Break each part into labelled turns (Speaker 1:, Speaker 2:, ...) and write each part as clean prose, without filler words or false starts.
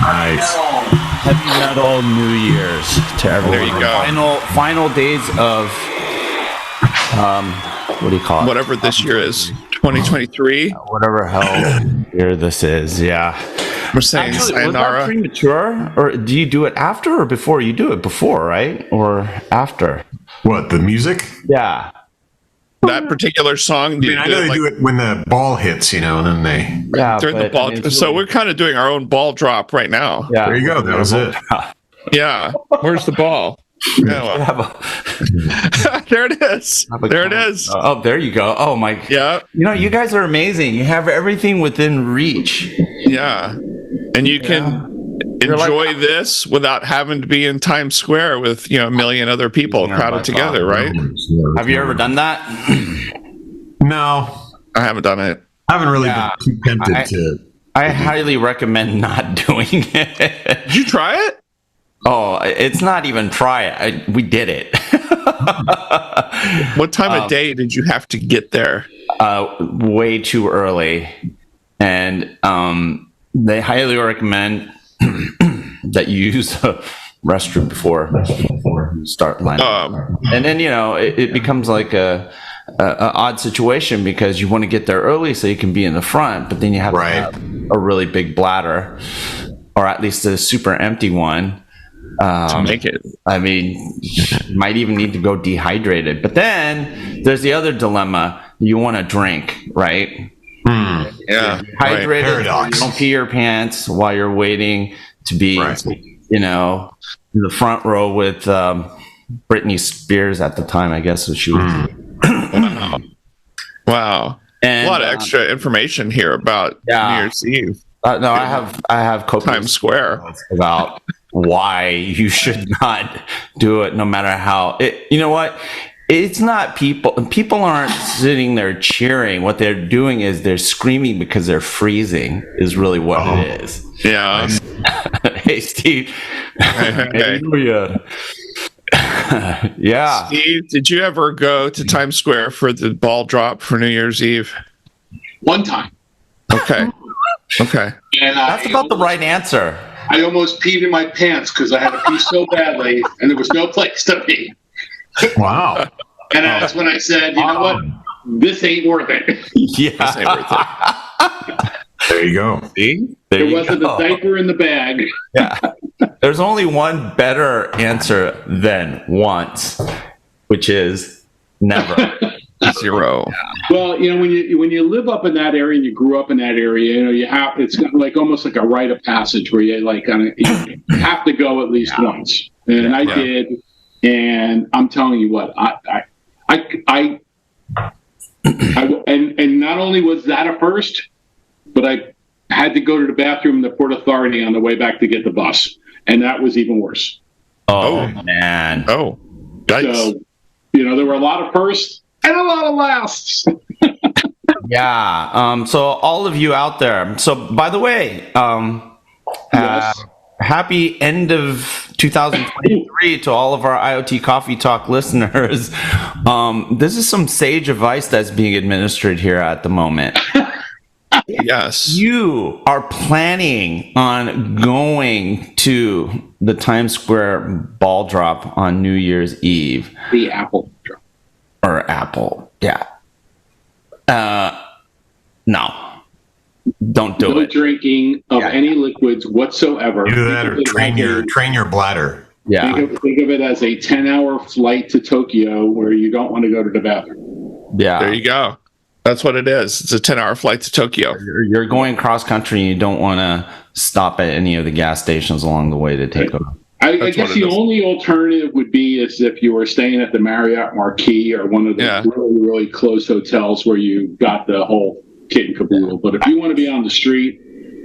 Speaker 1: Nice.
Speaker 2: Heavy metal New Year's to everyone.
Speaker 1: There you go.
Speaker 2: Final days of what do you call it?
Speaker 1: Whatever this year is, 2023.
Speaker 2: Whatever hell year this is, yeah.
Speaker 1: We're saying
Speaker 2: Actually,
Speaker 1: sayonara.
Speaker 2: was that premature, or do you do it after or before? You do it before, right, or after?
Speaker 3: What, the music?
Speaker 2: Yeah.
Speaker 1: That particular song.
Speaker 3: I mean, I know they do it when the ball hits, and then they...
Speaker 2: Yeah,
Speaker 1: during the ball. So we're kind of doing our own ball drop right now.
Speaker 2: Yeah.
Speaker 3: There you go. That was it.
Speaker 1: Yeah. Where's the ball? Yeah, well. There it is. There it is.
Speaker 2: Oh, there you go. Oh, my.
Speaker 1: Yeah.
Speaker 2: You guys are amazing. You have everything within reach.
Speaker 1: Yeah. And you can enjoy this without having to be in Times Square with, a million other people crowded together, right?
Speaker 2: Have you ever done that?
Speaker 3: No.
Speaker 1: I haven't done it.
Speaker 3: I haven't really been too tempted to...
Speaker 2: I highly recommend not doing it.
Speaker 1: Did you try it?
Speaker 2: Oh, it's not even try it. We did it.
Speaker 1: What time of day did you have to get there?
Speaker 2: Way too early. And they highly recommend that you use a restroom before you start lining up. And then, it becomes like a odd situation because you want to get there early so you can be in the front, but then you have to have a really big bladder, or at least a super empty one.
Speaker 1: To make it.
Speaker 2: I mean, you might even need to go dehydrated. But then there's the other dilemma. You want to drink, right?
Speaker 1: Yeah.
Speaker 2: Hydrated. Right. You don't pee your pants while you're waiting to be, in the front row with Britney Spears at the time, I guess. So she was.
Speaker 1: Wow. And, a lot of extra information here about New Year's Eve.
Speaker 2: No, I have copious
Speaker 1: Times Square
Speaker 2: about why you should not do it, no matter how you know what, it's not people aren't sitting there cheering. What they're doing is they're screaming because they're freezing is really what it is. Hey Steve.
Speaker 1: Okay.
Speaker 2: Yeah,
Speaker 1: Steve, did you ever go to Times Square for the ball drop for New Year's Eve?
Speaker 4: One time.
Speaker 1: Okay.
Speaker 4: And
Speaker 2: that's about the right answer.
Speaker 4: I almost peed in my pants because I had to pee so badly, and there was no place to pee.
Speaker 3: Wow.
Speaker 4: And that's when I said, you know what? This ain't worth it.
Speaker 2: Yeah.
Speaker 1: This ain't worth it.
Speaker 3: There you go.
Speaker 2: See?
Speaker 4: There wasn't a diaper in the bag.
Speaker 2: Yeah. There's only one better answer than once, which is never.
Speaker 1: 0.
Speaker 4: Well, when you live up in that area and you grew up in that area, it's like almost like a rite of passage where you you have to go at least once. And I did, and I'm telling you what, I and not only was that a first, but I had to go to the bathroom in the Port Authority on the way back to get the bus, and that was even worse.
Speaker 2: Oh man!
Speaker 1: Oh, yikes.
Speaker 4: So there were a lot of firsts and a lot of lasts.
Speaker 2: Yeah. So all of you out there. So by the way, happy end of 2023 to all of our IoT Coffee Talk listeners. This is some sage advice that's being administered here at the moment.
Speaker 1: Yes.
Speaker 2: You are planning on going to the Times Square ball drop on New Year's Eve.
Speaker 4: The Apple drop.
Speaker 2: Or Apple, yeah. No. Don't do
Speaker 4: no
Speaker 2: it.
Speaker 4: Drinking of any liquids whatsoever.
Speaker 3: Do that or train your bladder.
Speaker 2: Yeah.
Speaker 4: Think of it as a 10-hour flight to Tokyo where you don't want to go to the bathroom.
Speaker 2: Yeah.
Speaker 1: There you go. That's what it is. It's a 10-hour flight to Tokyo.
Speaker 2: You're going cross country and you don't want to stop at any of the gas stations along the way to take
Speaker 4: I guess the only alternative would be is if you were staying at the Marriott Marquis or one of the really, really close hotels where you got the whole kit and caboodle. But if you want to be on the street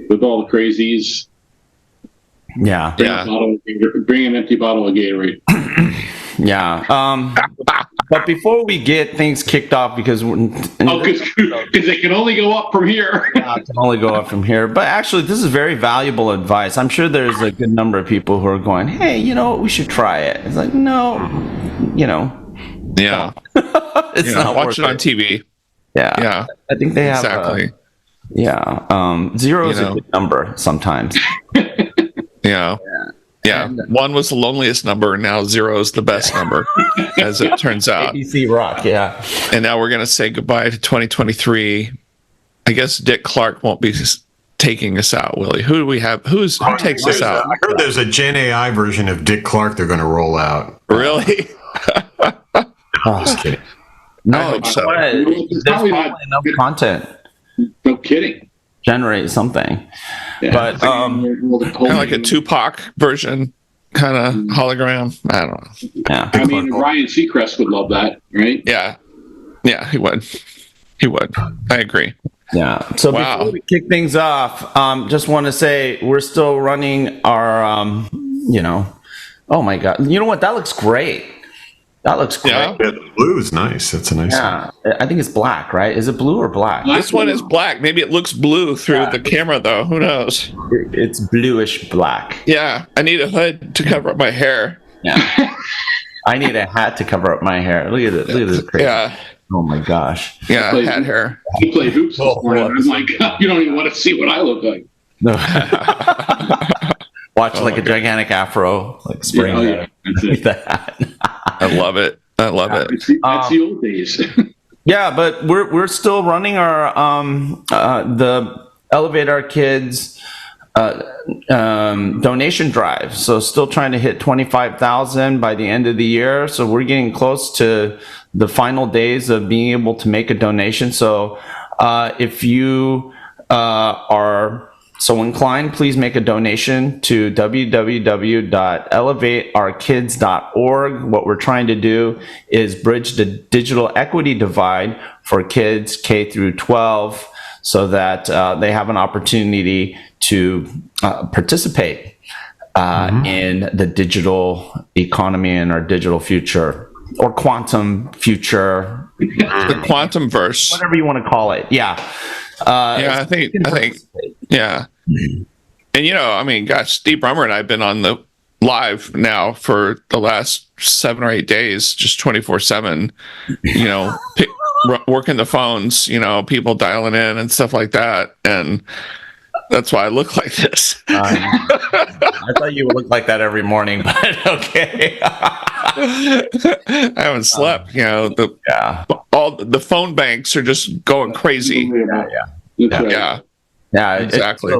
Speaker 4: with all the crazies, bring an empty bottle of Gatorade.
Speaker 2: But before we get things kicked off, because
Speaker 4: they can only go up from here.
Speaker 2: It can only go up from here. But actually, this is very valuable advice. I'm sure there's a good number of people who are going, "Hey, we should try it." It's like, no, it's not.
Speaker 1: Watch it on TV.
Speaker 2: Yeah. I think they have
Speaker 1: exactly.
Speaker 2: 0 is a good number sometimes.
Speaker 1: Yeah, 1 was the loneliest number, and now 0 is the best number, as it turns out.
Speaker 2: ABC Rock,
Speaker 1: And now we're going to say goodbye to 2023. I guess Dick Clark won't be taking us out, will he? Who do we have? Who takes us out?
Speaker 3: I heard there's a Gen AI version of Dick Clark they're going to roll out.
Speaker 1: Really?
Speaker 2: Just kidding. No,
Speaker 1: I hope so.
Speaker 2: There's probably enough content.
Speaker 4: No kidding.
Speaker 2: Generate something. But
Speaker 1: kind of like a Tupac version, kind of hologram. I don't know.
Speaker 2: Yeah.
Speaker 4: I mean, Ryan Seacrest would love that, right?
Speaker 1: Yeah, he would. I agree.
Speaker 2: Yeah. So before we kick things off, just want to say we're still running our, oh my God. You know what? That looks great. That looks great.
Speaker 3: Yeah, the blue is nice. That's a nice one.
Speaker 2: I think it's black, right? Is it blue or black?
Speaker 1: This one is black. Maybe it looks blue through the camera, though. Who knows?
Speaker 2: It's bluish black.
Speaker 1: Yeah. I need a hood to cover up my hair.
Speaker 2: Yeah. I need a hat to cover up my hair. Look at it. Look at this crazy.
Speaker 1: Yeah.
Speaker 2: Oh my gosh.
Speaker 1: Yeah, hat hair.
Speaker 4: He played hoops this morning. I'm like, you don't even want to see what I look like.
Speaker 2: No. Watch like a gigantic afro, like spring that.
Speaker 1: I love it.
Speaker 4: That's the old days.
Speaker 2: Yeah, but we're still running our the Elevate Our Kids donation drive. So still trying to hit 25,000 by the end of the year. So we're getting close to the final days of being able to make a donation. So if you are so inclined, please make a donation to www.elevateourkids.org. What we're trying to do is bridge the digital equity divide for kids K through 12 so that they have an opportunity to participate in the digial economy and our digital future, or quantum future.
Speaker 1: The quantum verse.
Speaker 2: Whatever you want to call it. Yeah.
Speaker 1: I think, yeah. And, I mean, gosh, Steve Brummer and I have been on the live now for the last 7 or 8 days, just 24/7, working the phones, people dialing in and stuff like that. And that's why I look like this.
Speaker 2: I thought you would look like that every morning, but okay.
Speaker 1: I haven't slept, all the phone banks are just going crazy. Yeah, exactly.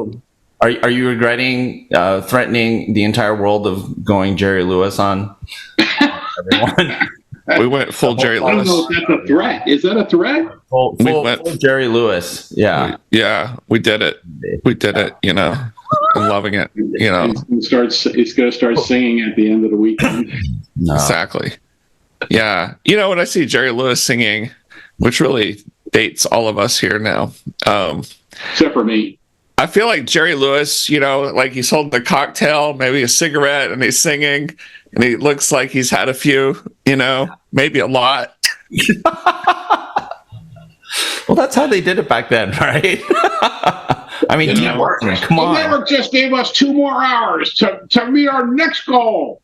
Speaker 2: Are you regretting threatening the entire world of going Jerry Lewis on everyone?
Speaker 1: We went full Jerry Lewis.
Speaker 4: I don't know if that's a threat. Is that a threat?
Speaker 2: Full Jerry Lewis. Yeah.
Speaker 1: We did it. I'm loving it.
Speaker 4: He's going to start singing at the end of the weekend.
Speaker 2: No.
Speaker 1: Exactly. Yeah. When I see Jerry Lewis singing, which really dates all of us here now.
Speaker 4: Except for me.
Speaker 1: I feel like Jerry Lewis, like he's holding a cocktail, maybe a cigarette, and he's singing, and he looks like he's had a few, maybe a lot.
Speaker 2: Well, that's how they did it back then, right? I mean, come on.
Speaker 4: The network just gave us 2 more hours to meet our next goal.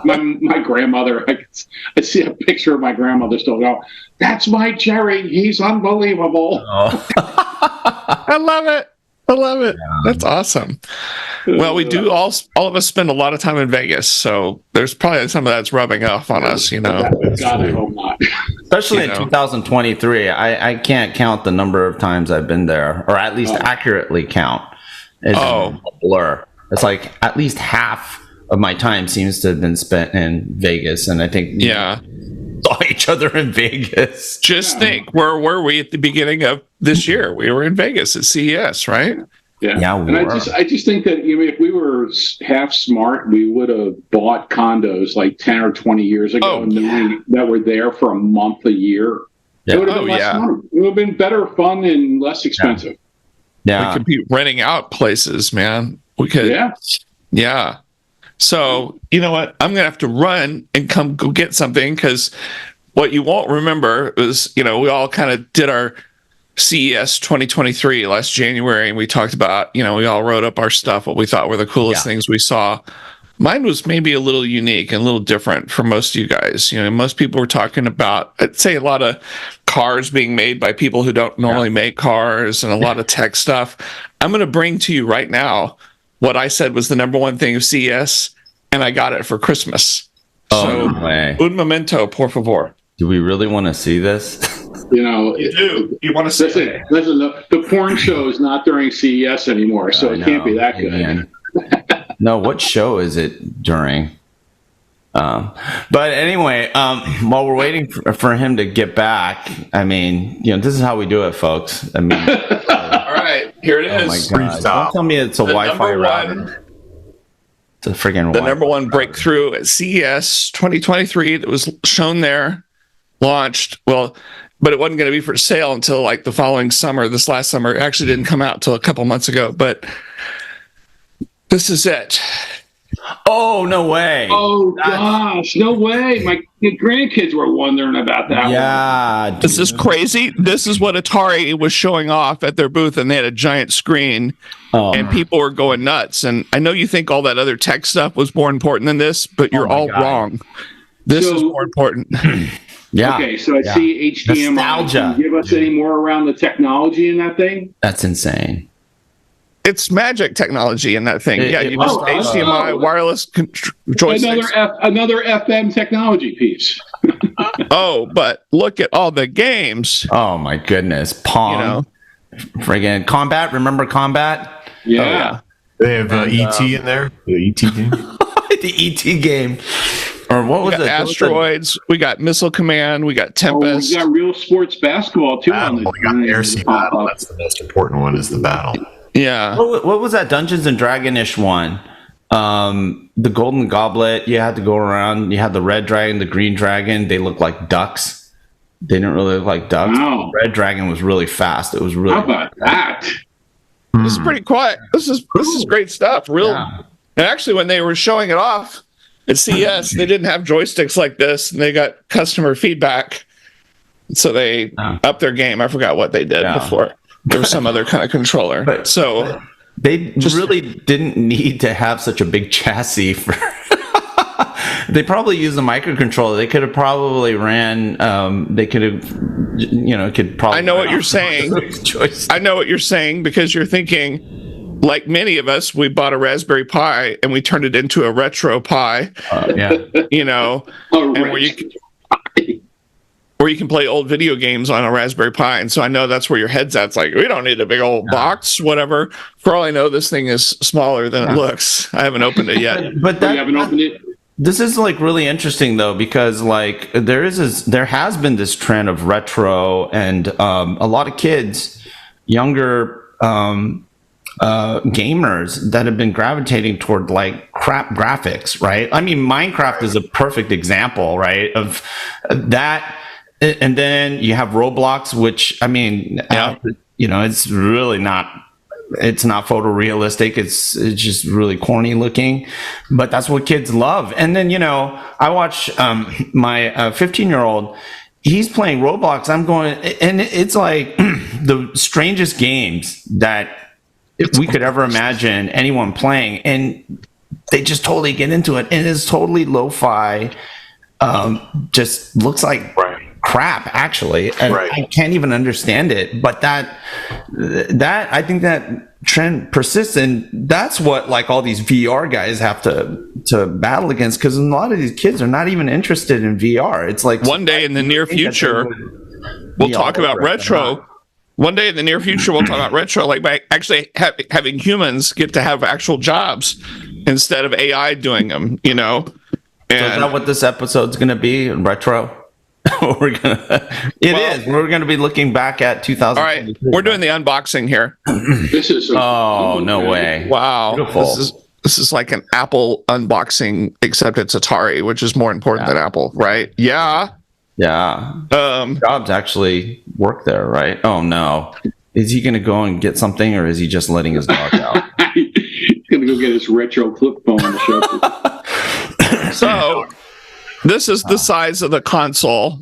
Speaker 4: my grandmother, I see a picture of my grandmother still go, that's my Jerry. He's unbelievable.
Speaker 1: Oh. I love it. Yeah. That's awesome. Well, we do all of us spend a lot of time in Vegas, so there's probably some of that's rubbing off on us,
Speaker 4: God, I hope not.
Speaker 2: Especially in 2023, I can't count the number of times I've been there, or at least accurately count. It's a blur. It's like at least half of my time seems to have been spent in Vegas, and I think saw each other in Vegas.
Speaker 1: Just think, where were we at the beginning of this year? We were in Vegas at CES, right?
Speaker 2: Yeah,
Speaker 4: and I just think that if we were half smart, we would have bought condos like 10 or 20 years ago, that were there for a month, a year.
Speaker 2: Yeah.
Speaker 4: It would have been less money. It would have been better fun and less expensive.
Speaker 2: Yeah.
Speaker 1: We could be renting out places, man. We could. Yeah. So you know what? I'm gonna have to run and go get something, because what you won't remember is, we all kind of did our CES 2023 last January, and we talked about, we all wrote up our stuff, what we thought were the coolest things we saw. Mine was maybe a little unique and a little different from most of you guys. Most people were talking about, I'd say, a lot of cars being made by people who don't normally make cars, and a lot of tech stuff. I'm going to bring to you right now what I said was the number one thing of CES, and I got it for Christmas. Un momento, por favor.
Speaker 2: Do we really want to see this?
Speaker 4: You
Speaker 1: do. You want to see it?
Speaker 4: Listen, the porn show is not during CES anymore, so it can't be that good.
Speaker 2: No, what show is it during? But anyway, while we're waiting for him to get back, I mean, this is how we do it, folks. I mean,
Speaker 1: all right, here it is.
Speaker 2: Oh my God. Don't tell me it's a Wi-Fi router. It's a friggin'
Speaker 1: the number one breakthrough at CES 2023 that was shown there, launched. Well, but it wasn't going to be for sale until like the following summer. This last summer, it actually didn't come out until a couple months ago. But this is it.
Speaker 2: Oh, no way.
Speaker 4: Oh, gosh. No way. My grandkids were wondering about that.
Speaker 2: Yeah.
Speaker 1: This is crazy. This is what Atari was showing off at their booth, and they had a giant screen, and people were going nuts. And I know you think all that other tech stuff was more important than this, but you're all wrong. This is more important.
Speaker 2: Yeah.
Speaker 4: Okay, so I see HDMI.
Speaker 2: Nostalgia.
Speaker 4: Can you give us any more around the technology in that thing?
Speaker 2: That's insane.
Speaker 1: It's magic technology in that thing. You just HDMI, wireless joysticks.
Speaker 4: Another FM technology piece.
Speaker 1: But look at all the games.
Speaker 2: Oh my goodness. Pong. Friggin' Combat. Remember Combat?
Speaker 4: Yeah.
Speaker 3: They have ET in there. The ET game.
Speaker 2: The ET game. Or what was it?
Speaker 1: Asteroids. We got Missile Command. We got Tempest.
Speaker 4: We got real sports basketball too.
Speaker 3: We got the air sea battle. That's the most important one. Is the battle.
Speaker 1: Yeah.
Speaker 2: What was that Dungeons and Dragon-ish one? The Golden Goblet. You had to go around. You had the red dragon, the green dragon. They looked like ducks. They didn't really look like ducks.
Speaker 4: Wow.
Speaker 2: The red dragon was really fast. It was really.
Speaker 4: How about that?
Speaker 1: This is pretty quiet. This is great stuff. And actually, when they were showing it off at CES, they didn't have joysticks like this, and they got customer feedback, so they upped their game. I forgot what they did before. There was some other kind of controller.
Speaker 2: They really didn't need to have such a big chassis for. They probably used a microcontroller. They could have probably ran. They could have, could probably.
Speaker 1: I know what you're saying. I know what you're saying, because you're thinking, like many of us, we bought a Raspberry Pi and we turned it into a retro Pi. Where you can play old video games on a Raspberry Pi. And so I know that's where your head's at. It's like, we don't need a big old box, whatever. For all I know, this thing is smaller than it looks. I haven't opened it yet.
Speaker 4: But you haven't opened it?
Speaker 2: This is like really interesting though, because like there has been this trend of retro, and a lot of kids, younger gamers that have been gravitating toward like crap graphics, right? I mean, Minecraft is a perfect example, right, of that. And then you have Roblox, which I mean, it's really not. It's not photorealistic. It's just really corny looking, but that's what kids love. And then I watch my 15-year-old. He's playing Roblox. I'm going, and it's like the strangest games that we could ever imagine anyone playing, and they just totally get into it. And it's totally lo-fi. Just looks like crap, actually, and I can't even understand it. But that I think that trend persists, and that's what like all these VR guys have to battle against, because a lot of these kids are not even interested in VR. It's like
Speaker 1: one day in the near future we'll talk about retro. One day in the near future we'll talk about retro, like by actually having humans get to have actual jobs instead of AI doing them. And
Speaker 2: so is that what this episode's going to be? Retro. we're gonna be looking back at 2000.
Speaker 1: All right, we're doing the unboxing here.
Speaker 4: This is
Speaker 2: no way.
Speaker 1: Wow.
Speaker 2: Beautiful.
Speaker 1: This is like an Apple unboxing, except it's Atari, which is more important than Apple, right? Yeah.
Speaker 2: Jobs actually work there, right? Oh no. Is he going to go and get something, or is he just letting his dog out?
Speaker 4: He's going to go get his retro flip phone to show.
Speaker 1: So, this is the size of the console.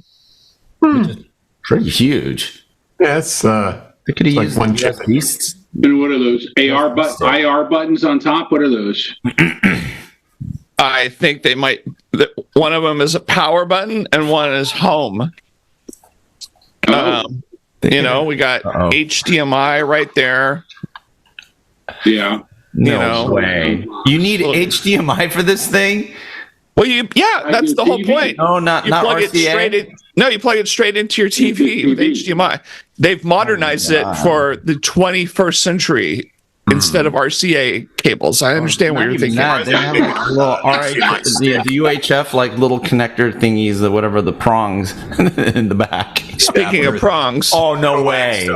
Speaker 2: Pretty huge.
Speaker 3: Yeah, it's
Speaker 2: They could have
Speaker 3: like
Speaker 2: used
Speaker 3: one
Speaker 2: the
Speaker 3: chip.
Speaker 2: beasts.
Speaker 4: And what are those IR buttons on top? What are those?
Speaker 1: I think they might. One of them is a power button, and one is home. We got HDMI right there.
Speaker 4: Yeah.
Speaker 2: No way. You need HDMI for this thing?
Speaker 1: Well, that's the whole
Speaker 4: TV.
Speaker 1: point.
Speaker 2: No, not
Speaker 1: plug
Speaker 2: RCA.
Speaker 1: it straight in. No, you plug it straight into your TV with HDMI. They've modernized it for the 21st century instead of RCA cables. I understand what you're thinking.
Speaker 2: They have like little the UHF like little connector thingies, whatever, the prongs in the back.
Speaker 1: Speaking of prongs,
Speaker 2: oh no way,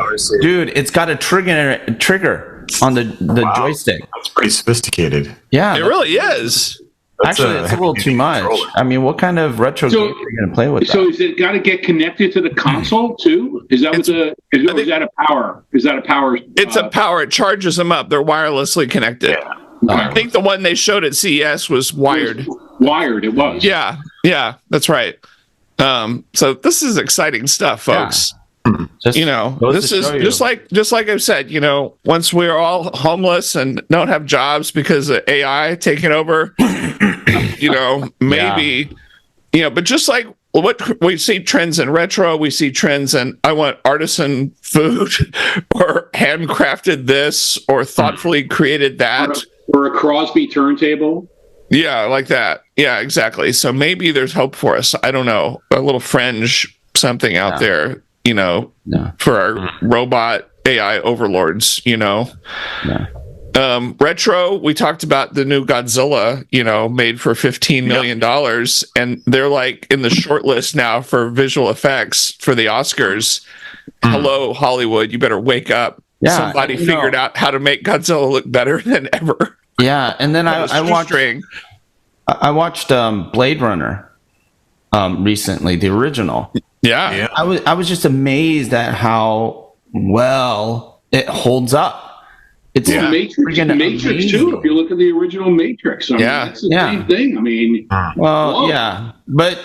Speaker 2: dude! It's got a trigger on the joystick.
Speaker 3: That's pretty sophisticated.
Speaker 2: Yeah,
Speaker 1: it really is.
Speaker 2: Actually, it's a little too much. I mean, what kind of retro game are you going to play with?
Speaker 4: So is it got to get connected to the console too? Is that is that a power? Is that a power?
Speaker 1: It's a power. It charges them up. They're wirelessly connected.
Speaker 4: Yeah.
Speaker 1: I think the one they showed at CES was wired.
Speaker 4: It was.
Speaker 1: Yeah, that's right. So this is exciting stuff, folks.
Speaker 2: Yeah.
Speaker 1: This is just like I've said. Once we're all homeless and don't have jobs because of AI taking over, maybe, but just like what we see trends in retro, we see trends in I want artisan food or handcrafted this or thoughtfully created that.
Speaker 4: Or a Crosby turntable.
Speaker 1: Yeah, like that. Yeah, exactly. So maybe there's hope for us. I don't know. A little fringe something out there, for our robot AI overlords, Retro, we talked about the new Godzilla, made for $15 million. And they're like in the short list now for visual effects for the Oscars. Hello, Hollywood, you better wake up. Yeah, somebody figured out how to make Godzilla look better than ever.
Speaker 2: Yeah, and then I watched Blade Runner recently, the original.
Speaker 1: Yeah.
Speaker 2: I was just amazed at how well it holds up. It's
Speaker 4: the Matrix too. If you look at the original Matrix, that's the same thing. I mean,
Speaker 2: but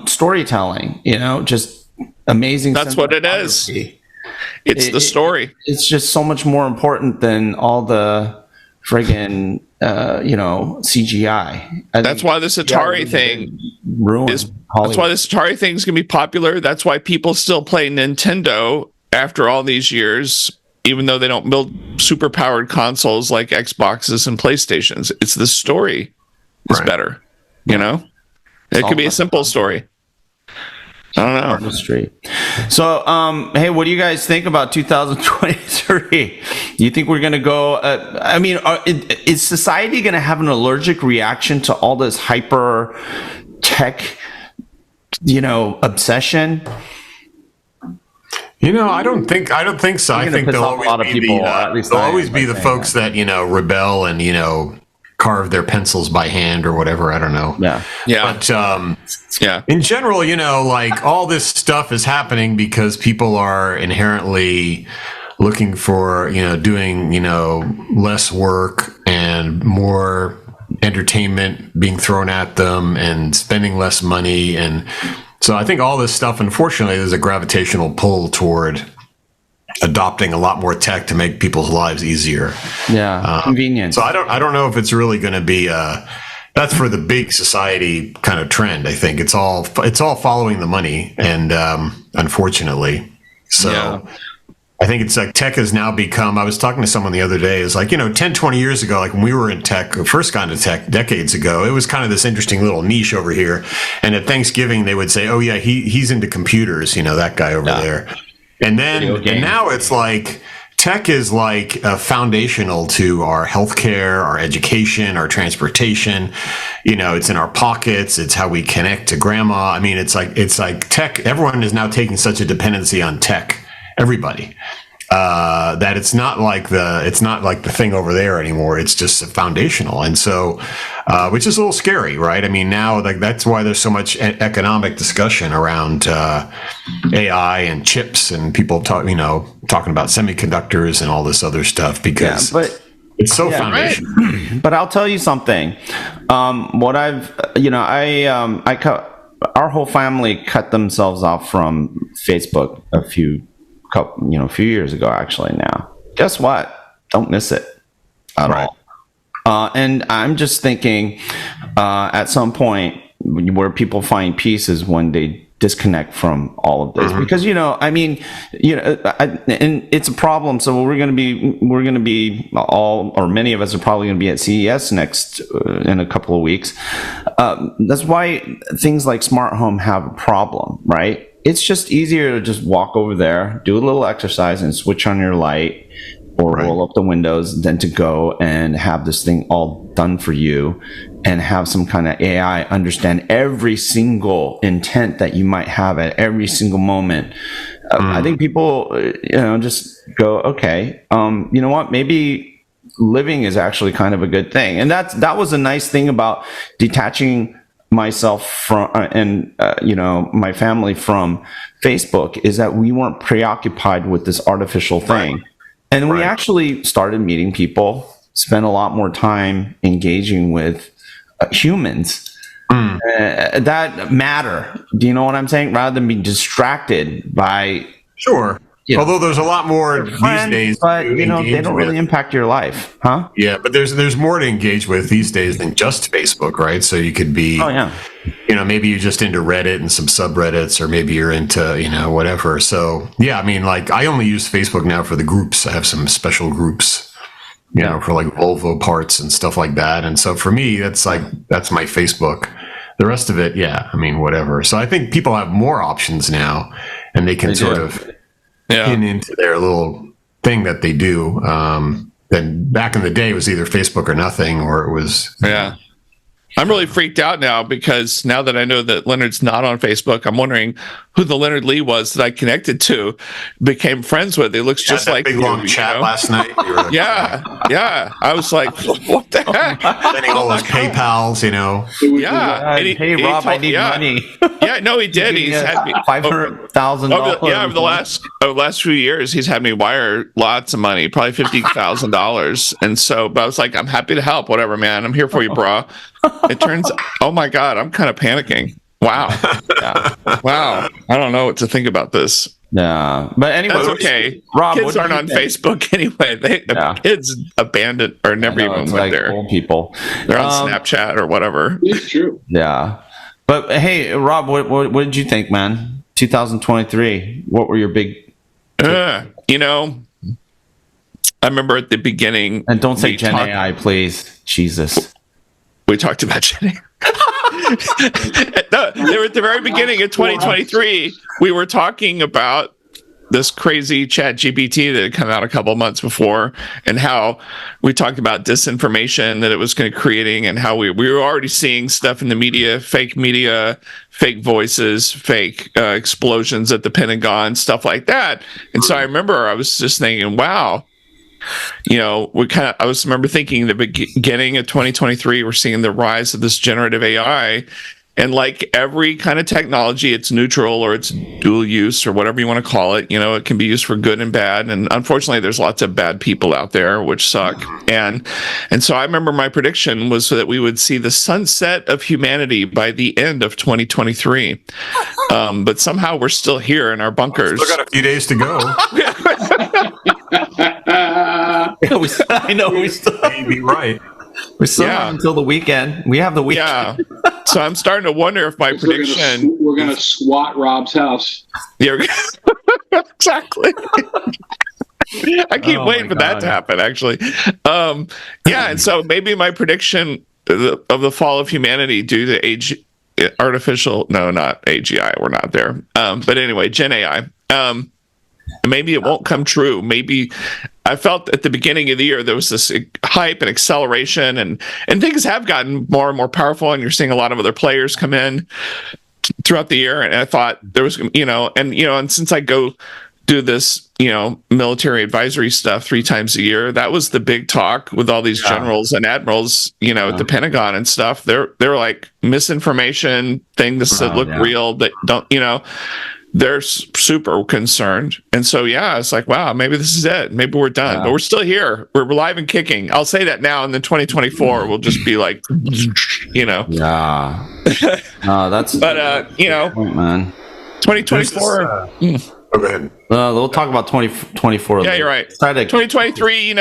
Speaker 2: storytelling, just amazing.
Speaker 1: That's what it is. It's the story.
Speaker 2: It's just so much more important than all the friggin' CGI. That's
Speaker 1: why this Atari thing is. That's why this Atari thing is going to be popular. That's why people still play Nintendo after all these years, even though they don't build super powered consoles like Xboxes and PlayStations. It's the story is better. It could be a simple story. I don't know.
Speaker 2: Artistry. So, hey, what do you guys think about 2023? Do you think we're going to go? Is society going to have an allergic reaction to all this hyper tech, obsession?
Speaker 3: I don't think so. I think there'll always be the folks that rebel and carve their pencils by hand or whatever. I don't know. But in general, like all this stuff is happening because people are inherently looking for doing less work and more entertainment being thrown at them and spending less money. And so I think all this stuff, unfortunately, there's a gravitational pull toward adopting a lot more tech to make people's lives easier.
Speaker 2: Convenient.
Speaker 3: So I don't know if it's really going to be that's for the big society kind of trend. I think it's all following the money, and unfortunately, I think it's like tech has now become, I was talking to someone the other day, it's like, 10, 20 years ago, like when we were in tech, first got into tech decades ago, it was kind of this interesting little niche over here. And at Thanksgiving, they would say, oh yeah, he's into computers, that guy over there. And then, and now it's like tech is like foundational to our healthcare, our education, our transportation. It's in our pockets. It's how we connect to grandma. I mean, it's like tech. Everyone is now taking such a dependency on tech. Everybody. That it's not like the thing over there anymore. It's just foundational, and so, which is a little scary, right? I mean, now that's why there's so much economic discussion around AI and chips, and people talking about semiconductors and all this other stuff because it's so foundational.
Speaker 2: Right. But I'll tell you something. Our whole family cut themselves off from Facebook a few years ago, actually. Now, guess what? Don't miss it at all. And I'm just thinking, at some point, where people find peace is when they disconnect from all of this, because and it's a problem. So we're going to be all, or many of us are probably going to be at CES next in a couple of weeks. That's why things like smart home have a problem, right? It's just easier to just walk over there, do a little exercise, and switch on your light or roll up the windows than to go and have this thing all done for you and have some kind of AI understand every single intent that you might have at every single moment. I think people, just go, okay, you know what? Maybe living is actually kind of a good thing. And that was a nice thing about detaching myself from my family from Facebook, is that we weren't preoccupied with this artificial thing, and we actually started meeting people, spent a lot more time engaging with humans that matter. Do you know what I'm saying? Rather than being distracted by
Speaker 3: although there's a lot more these days,
Speaker 2: but they don't really impact your life, huh?
Speaker 3: Yeah, but there's more to engage with these days than just Facebook, right? So you could be, maybe you're just into Reddit and some subreddits, or maybe you're into, whatever. So yeah, I mean, like I only use Facebook now for the groups. I have some special groups, for like Volvo parts and stuff like that. And so for me, that's my Facebook. The rest of it, I mean, whatever. So I think people have more options now, and they can sort of pin into their little thing that they do. Then back in the day, it was either Facebook or nothing, or it was
Speaker 1: I'm really freaked out now, because now that I know that Leonard's not on Facebook, I'm wondering who the Leonard Lee was that I connected to, became friends with. It looks just like
Speaker 3: big long chat last night.
Speaker 1: Yeah. I was like, what the heck?
Speaker 3: Sending all those PayPals,
Speaker 2: Hey, Rob, I need money.
Speaker 1: Yeah, no, he did. He's had me
Speaker 2: $500,000.
Speaker 1: Over the last few years, he's had me wire lots of money, probably $50,000. And so, but I was like, I'm happy to help. Whatever, man. I'm here for you, bro. It turns, oh my God, I'm kind of panicking. Wow. Wow. I don't know what to think about this.
Speaker 2: Yeah. But anyway,
Speaker 1: that's okay. Rob, kids aren't on Facebook anyway. The kids abandoned or never even went there.
Speaker 2: Old people.
Speaker 1: They're on Snapchat or whatever.
Speaker 4: It's true.
Speaker 2: Yeah. But hey, Rob, what did you think, man? 2023. What were your big?
Speaker 1: I remember at the beginning.
Speaker 2: And don't say Gen AI, please. Jesus.
Speaker 1: We talked about Gen AI. They were at the very beginning of 2023. We were talking about this crazy chat GPT that had come out a couple of months before, and how we talked about disinformation that it was going to creating, and how we were already seeing stuff in the media, fake voices, fake explosions at the Pentagon, stuff like that. And so I remember I was just thinking, wow, I remember thinking the beginning of 2023, we're seeing the rise of this generative AI, and like every kind of technology, it's neutral or it's dual use or whatever you want to call it. It can be used for good and bad. And unfortunately, there's lots of bad people out there, which suck. And so I remember my prediction was that we would see the sunset of humanity by the end of 2023. But somehow we're still here in our bunkers.
Speaker 3: Still got a few days to go.
Speaker 2: I know we still
Speaker 3: may be right.
Speaker 2: We still have until the weekend. We have the weekend.
Speaker 1: Yeah. So I'm starting to wonder if my prediction.
Speaker 4: We're going to swat Rob's house.
Speaker 1: Yeah. Exactly. I keep waiting for that to happen, actually. And so maybe my prediction of the fall of humanity due to not AGI. We're not there. But anyway, Gen AI. Maybe it won't come true. Maybe I felt at the beginning of the year there was this hype and acceleration, and things have gotten more and more powerful, and you're seeing a lot of other players come in throughout the year. And I thought there was, and since I go do this, military advisory stuff 3 times a year, that was the big talk with all these generals and admirals, at the Pentagon and stuff. They're like misinformation, things that look real that don't, they're super concerned. And so, it's like, wow, maybe this is it. Maybe we're done, but we're still here. We're alive and kicking. I'll say that now. And then 2024 will just be like,
Speaker 2: Yeah. No, that's,
Speaker 1: but,
Speaker 2: point, man.
Speaker 1: 2024.
Speaker 3: Go ahead.
Speaker 2: We'll talk about 2024.
Speaker 1: Yeah, you're right. 2023,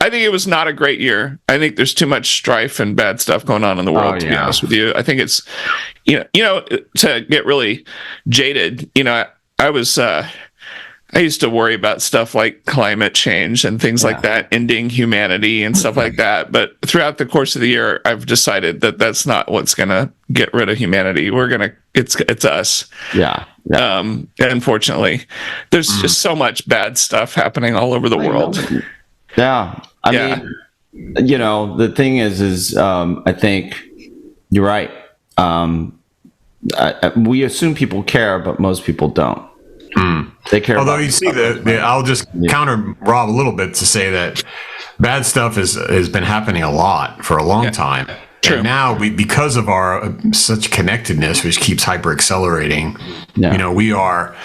Speaker 1: I think it was not a great year. I think there's too much strife and bad stuff going on in the world, to be honest with you. I think it's, to get really jaded, I used to worry about stuff like climate change and things like that, ending humanity and stuff like that. But throughout the course of the year, I've decided that that's not what's going to get rid of humanity. It's us.
Speaker 2: Yeah.
Speaker 1: Unfortunately, there's just so much bad stuff happening all over the world.
Speaker 2: Yeah. I mean, the thing is, I think you're right. We assume people care, but most people don't. They care.
Speaker 3: Although you see I'll just counter Rob a little bit to say that bad stuff has been happening a lot for a long time. True. And now because of our such connectedness, which keeps hyper accelerating, we are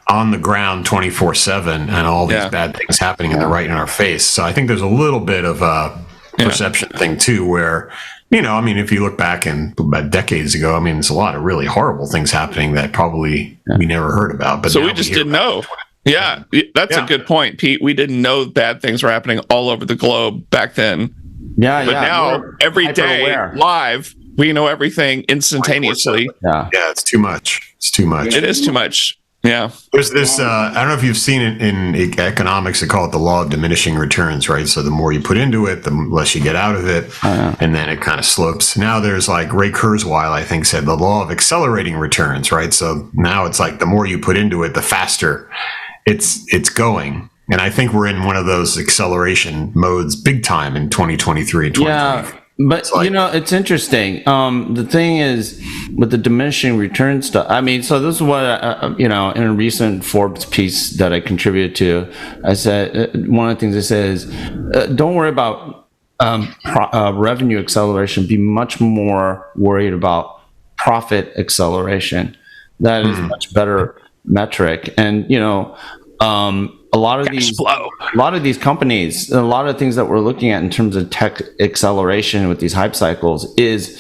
Speaker 3: on the ground 24/7 and all these bad things happening right in our face. So I think there's a little bit of a perception thing too, where, if you look back about decades ago, there's a lot of really horrible things happening that probably we never heard about. But
Speaker 1: so we just didn't know. Yeah, that's a good point, Pete. We didn't know bad things were happening all over the globe back then.
Speaker 2: But
Speaker 1: now every day live, we know everything instantaneously.
Speaker 3: Yeah, it's too much. It's too much.
Speaker 1: It is too much. Yeah.
Speaker 3: There's this, I don't know if you've seen it in economics, they call it the law of diminishing returns, right? So the more you put into it, the less you get out of it. And then it kind of slopes. Now there's like Ray Kurzweil, I think, said the law of accelerating returns, right? So now it's like the more you put into it, the faster it's going. And I think we're in one of those acceleration modes big time in 2023 and 2024.
Speaker 2: But it's interesting. The thing is, with the diminishing return stuff, so this is what in a recent Forbes piece that I contributed to, I said one of the things I said is, don't worry about revenue acceleration. Be much more worried about profit acceleration. That is a much better metric. And a lot of these companies, a lot of things that we're looking at in terms of tech acceleration with these hype cycles is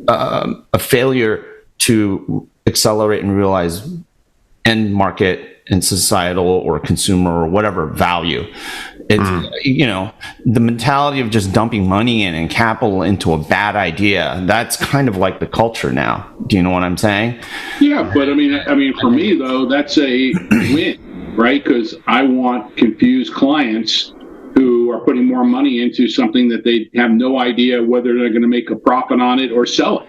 Speaker 2: a failure to accelerate and realize end market and societal or consumer or whatever value. It's the mentality of just dumping money in and capital into a bad idea. That's kind of like the culture now. Do you know what I'm saying?
Speaker 4: Yeah, but for me though, that's a win. Right? Because I want confused clients who are putting more money into something that they have no idea whether they're going to make a profit on it or sell it.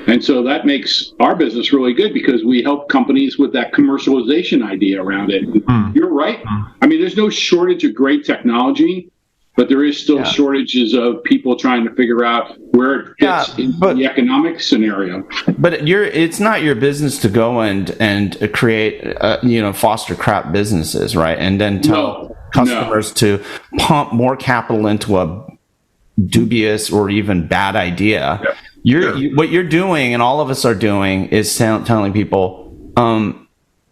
Speaker 4: And so that makes our business really good because we help companies with that commercialization idea around it. You're right. There's no shortage of great technology, but there is still shortages of people trying to figure out where it fits in the economic scenario.
Speaker 2: But it's not your business to go and create, foster crap businesses, right? And then tell customers to pump more capital into a dubious or even bad idea. What you're doing, and all of us are doing, is telling people,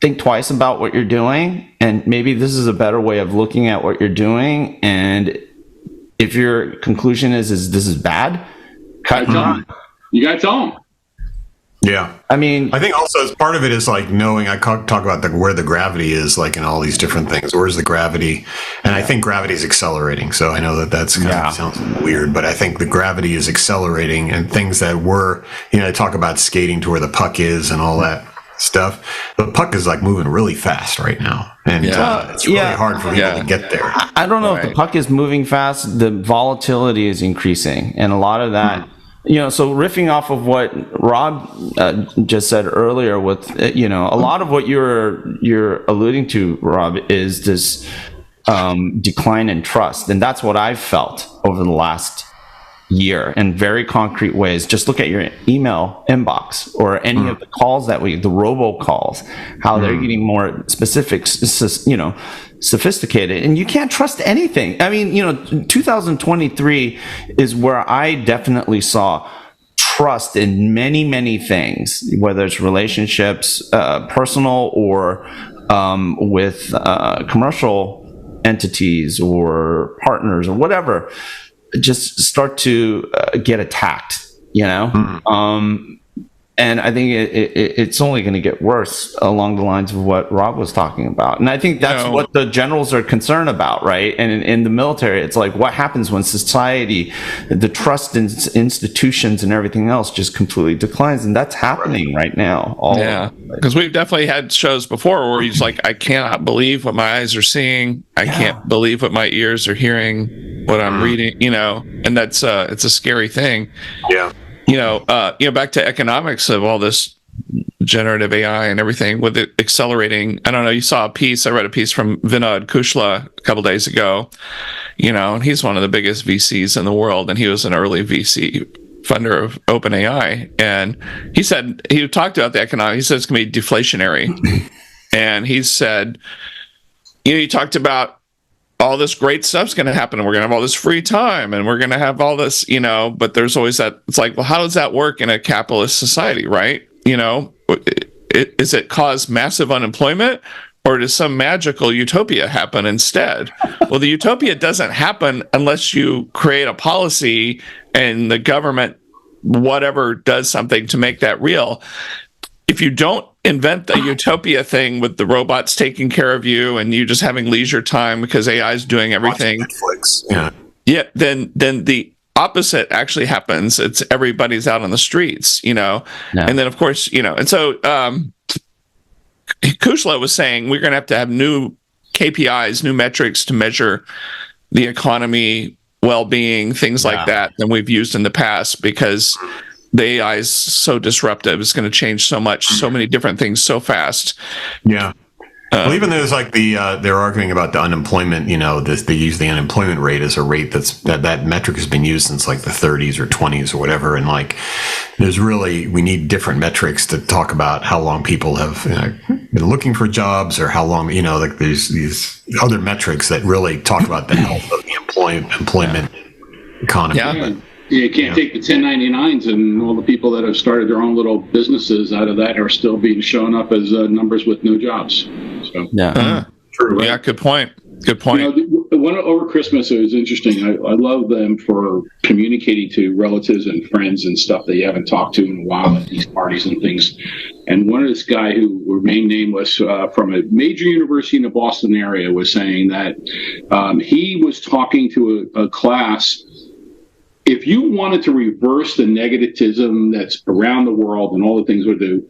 Speaker 2: think twice about what you're doing, and maybe this is a better way of looking at what you're doing. And if your conclusion is this is bad, cut it on.
Speaker 4: You got to tell them.
Speaker 3: Yeah. I think also as part of it is like knowing, I talk about where the gravity is, like in all these different things. Where's the gravity? And I think gravity is accelerating. So I know that's kind of sounds weird, but I think the gravity is accelerating, and things that were, they talk about skating to where the puck is and all that stuff. The puck is like moving really fast right now, and it's really hard for people to get there.
Speaker 2: I don't know if the puck is moving fast. The volatility is increasing, and a lot of that so riffing off of what Rob just said earlier, with a lot of what you're alluding to, Rob, is this decline in trust. And that's what I've felt over the last year in very concrete ways. Just look at your email inbox or any of the calls the robocalls, how they're getting more specific, sophisticated, and you can't trust anything. I mean, 2023 is where I definitely saw trust in many, many things, whether it's relationships, personal or with commercial entities or partners or whatever, just start to get attacked, and I think it's only going to get worse along the lines of what Rob was talking about. And I think that's what the generals are concerned about, right? And in the military, it's like, what happens when society, the trust in institutions and everything else just completely declines? And that's happening right now.
Speaker 1: Because we've definitely had shows before where he's like, I cannot believe what my eyes are seeing. I can't believe what my ears are hearing, what I'm reading, and that's it's a scary thing.
Speaker 3: Yeah.
Speaker 1: Back to economics of all this generative AI and everything with it accelerating. I don't know. You saw I read a piece from Vinod Kushla a couple days ago, and he's one of the biggest VCs in the world. And he was an early VC funder of OpenAI. And he talked about the economic, he said it's going to be deflationary. And he said, he talked about all this great stuff's going to happen and we're going to have all this free time and we're going to have all this, but there's always that, it's like, well, how does that work in a capitalist society, right? Is it cause massive unemployment or does some magical utopia happen instead? Well, the utopia doesn't happen unless you create a policy and the government, whatever, does something to make that real. If you don't invent the utopia thing with the robots taking care of you and you just having leisure time because AI is doing everything,
Speaker 3: Netflix.
Speaker 1: Then the opposite actually happens. It's everybody's out on the streets, and then of course, and so Kushla was saying we're going to have new KPIs, new metrics to measure the economy, well-being, things like that than we've used in the past because the AI is so disruptive. It's going to change so much, so many different things so fast.
Speaker 3: Yeah. Well, even there's like they're arguing about the unemployment, they use the unemployment rate as a rate that metric has been used since like the 30s or 20s or whatever. And like, we need different metrics to talk about how long people have been looking for jobs or how long, like there's these other metrics that really talk about the health of the employment economy.
Speaker 4: Yeah. You can't take the 1099s and all the people that have started their own little businesses out of that are still being shown up as numbers with no jobs. So,
Speaker 1: true. Right? Yeah, good point.
Speaker 4: Over Christmas, it was interesting. I love them for communicating to relatives and friends and stuff that you haven't talked to in a while at these parties and things. And one of this guy who remained nameless from a major university in the Boston area was saying that he was talking to a class. If you wanted to reverse the negativism that's around the world and all the things we do,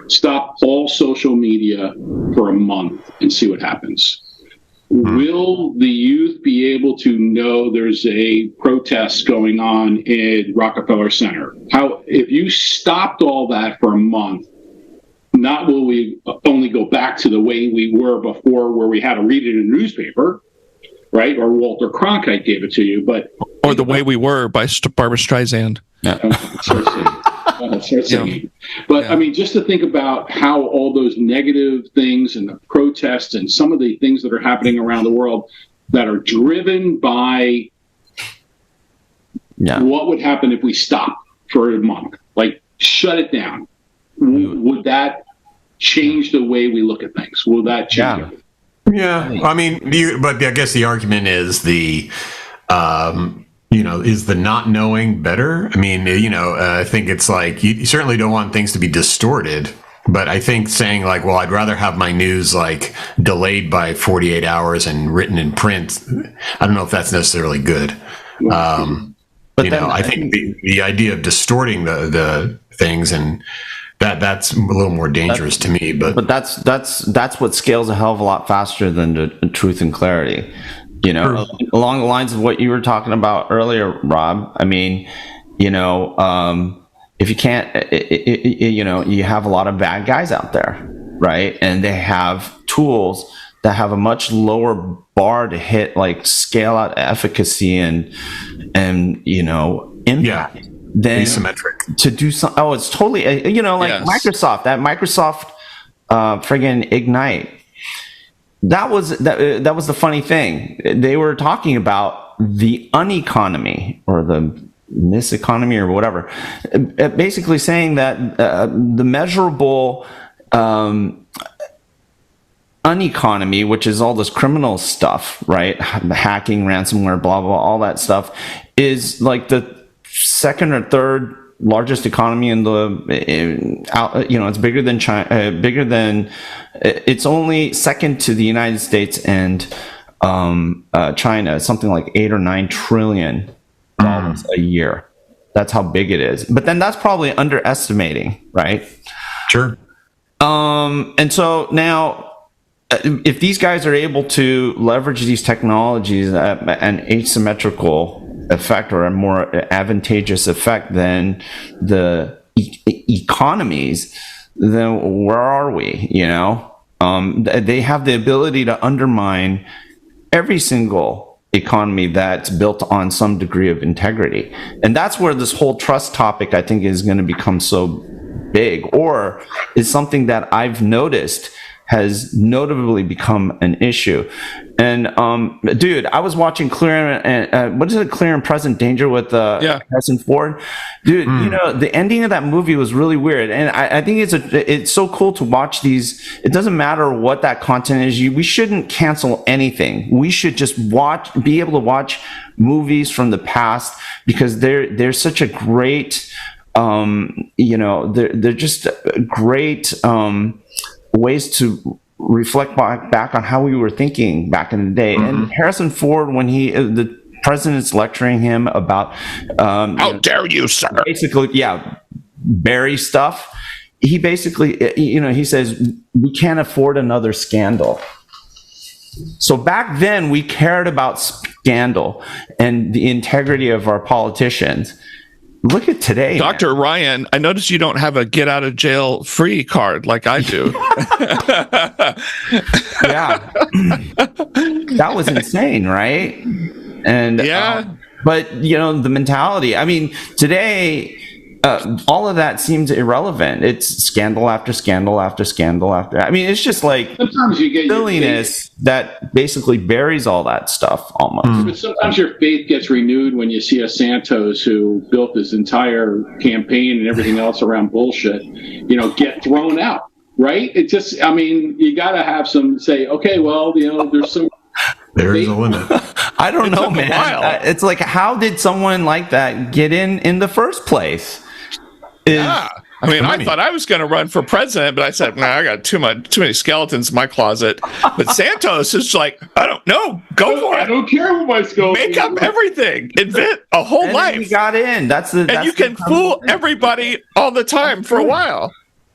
Speaker 4: stop all social media for a month and see what happens. Will the youth be able to know there's a protest going on in Rockefeller Center? If you stopped all that for a month, not will we only go back to the way we were before where we had to read it in a newspaper, right? Or Walter Cronkite gave it to you, but...
Speaker 1: Or The Way We Were by Barbra Streisand.
Speaker 4: But I mean, just to think about how all those negative things and the protests and some of the things that are happening around the world that are driven by what would happen if we stopped for a month, like shut it down. Would that change the way we look at things? Will that change it?
Speaker 3: Yeah, I mean, but I guess the argument is is the not knowing better? I mean, I think it's like you certainly don't want things to be distorted, but I think saying like, well, I'd rather have my news like delayed by 48 hours and written in print, I don't know if that's necessarily good. I think the idea of distorting the things and that's a little more dangerous to me.
Speaker 2: But that's what scales a hell of a lot faster than the truth and clarity. Along the lines of what you were talking about earlier, Rob. I mean, if you can't, you have a lot of bad guys out there, right? And they have tools that have a much lower bar to hit, like scale out efficacy and impact. Than
Speaker 3: asymmetric
Speaker 2: to do some. Oh, it's totally Microsoft. That Microsoft friggin' Ignite. That was the funny thing. They were talking about the uneconomy or the miseconomy or whatever, basically saying that the measurable uneconomy, which is all this criminal stuff, right? Hacking, ransomware, blah, blah, all that stuff, is like the second or third largest economy in the, it's bigger than China, it's only second to the United States and China, something like $8 or $9 trillion a year. That's how big it is. But then that's probably underestimating, right?
Speaker 3: Sure.
Speaker 2: And so now, if these guys are able to leverage these technologies at an asymmetrical effect or a more advantageous effect than the economies, then where are we? They have the ability to undermine every single economy that's built on some degree of integrity. And that's where this whole trust topic, I think, is going to become so big, or is something that I've noticed has notably become an issue. And dude, I was watching Clear and Present Danger with Harrison Ford. Dude, the ending of that movie was really weird, and I think it's so cool to watch these. It doesn't matter what that content is. We shouldn't cancel anything. We should just be able to watch movies from the past, because they're such a great, they're just great ways to reflect back on how we were thinking back in the day. Mm-hmm. And Harrison Ford, when the president's lecturing him about
Speaker 1: how dare you, sir,
Speaker 2: basically, Barry stuff, he basically, he says, we can't afford another scandal. So back then we cared about scandal and the integrity of our politicians. Look at today,
Speaker 1: Dr. Man. Ryan, I noticed you don't have a get out of jail free card like I do.
Speaker 2: Yeah. That was insane, right? And but the mentality, I mean, today all of that seems irrelevant. It's scandal after scandal after scandal after. I mean, it's just like
Speaker 4: sometimes you get
Speaker 2: silliness that basically buries all that stuff almost.
Speaker 4: But sometimes your faith gets renewed when you see a Santos who built his entire campaign and everything else around bullshit, get thrown out, right? It just, I mean, you got to have some say, okay, well, there's some.
Speaker 3: There's a limit.
Speaker 2: I don't know, man. It's like, how did someone like that get in the first place?
Speaker 1: I mean, I thought I was going to run for president, but I said, I got too many skeletons in my closet. But Santos is like, I don't know, go for it.
Speaker 4: I don't care what my skeleton.
Speaker 1: Make up everything, invent a whole life.
Speaker 2: You got in.
Speaker 1: And you can fool everybody all the time for a while.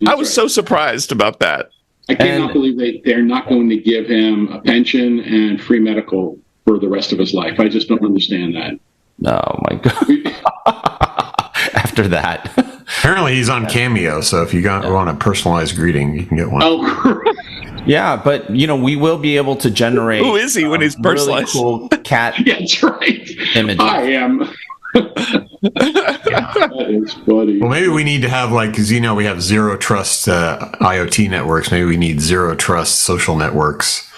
Speaker 1: I was so surprised about that.
Speaker 4: I cannot believe they're not going to give him a pension and free medical for the rest of his life. I just don't understand that.
Speaker 2: Oh my God. After that.
Speaker 3: Apparently he's on Cameo, so if you want a personalized greeting, you can get one.
Speaker 4: Oh,
Speaker 2: yeah, but we will be able to generate.
Speaker 1: Who is he when he's personalized?
Speaker 2: Really cool cat.
Speaker 4: Yeah, that's right.
Speaker 2: Images.
Speaker 4: I am. That is funny.
Speaker 3: Well, maybe we need to have because we have zero trust IoT networks. Maybe we need zero trust social networks.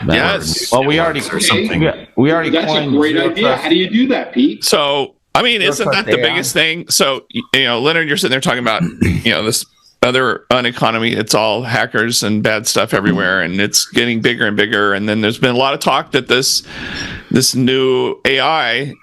Speaker 1: Yes.
Speaker 2: Well, we already something. We already.
Speaker 4: That's a great idea. Trust. How do you do that, Pete?
Speaker 1: So. I mean, isn't that the biggest thing? So, Leonard, you're sitting there talking about, this other uneconomy. It's all hackers and bad stuff everywhere, and it's getting bigger and bigger. And then there's been a lot of talk that this new AI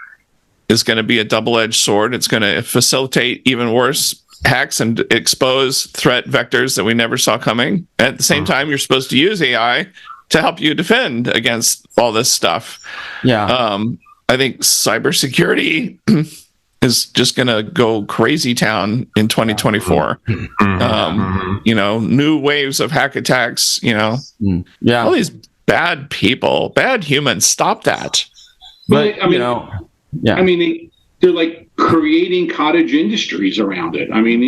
Speaker 1: is going to be a double-edged sword. It's going to facilitate even worse hacks and expose threat vectors that we never saw coming. At the same time, you're supposed to use AI to help you defend against all this stuff.
Speaker 2: Yeah.
Speaker 1: I think cybersecurity is just going to go crazy town in 2024. New waves of hack attacks, all these bad people, bad humans, stop that.
Speaker 2: But,
Speaker 4: I mean, they're like creating cottage industries around it. I mean,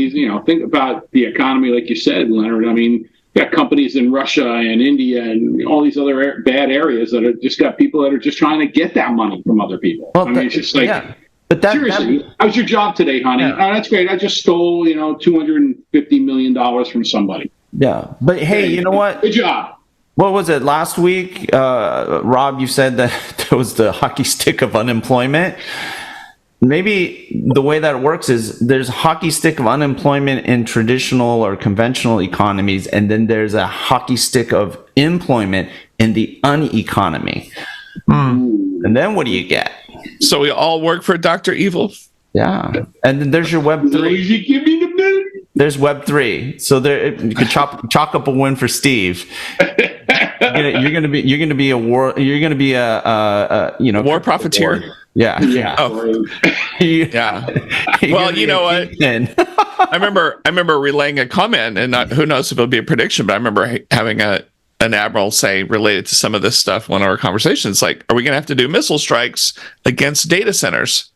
Speaker 4: think about the economy, like you said, Leonard. I mean, got companies in Russia and India and all these other bad areas that are just got people that are just trying to get that money from other people. Well, I mean, it's just like, but seriously, how's your job today, honey? Yeah. Oh, that's great. I just stole, $250 million from somebody.
Speaker 2: Yeah, but hey, you know what?
Speaker 4: Good job.
Speaker 2: What was it last week, Rob? You said that there was the hockey stick of unemployment. Maybe the way that it works is there's a hockey stick of unemployment in traditional or conventional economies, and then there's a hockey stick of employment in the uneconomy. And then what do you get?
Speaker 1: So we all work for Dr. Evil?
Speaker 2: Yeah. And then there's your Web3. There's Web3. So there you could chalk up a win for Steve. You're gonna be a war
Speaker 1: profiteer.
Speaker 2: Yeah.
Speaker 1: Oh. Yeah. Well, you know what? I remember relaying a comment, and who knows if it'll be a prediction, but I remember having an admiral say, related to some of this stuff, one of our conversations, like, are we going to have to do missile strikes against data centers?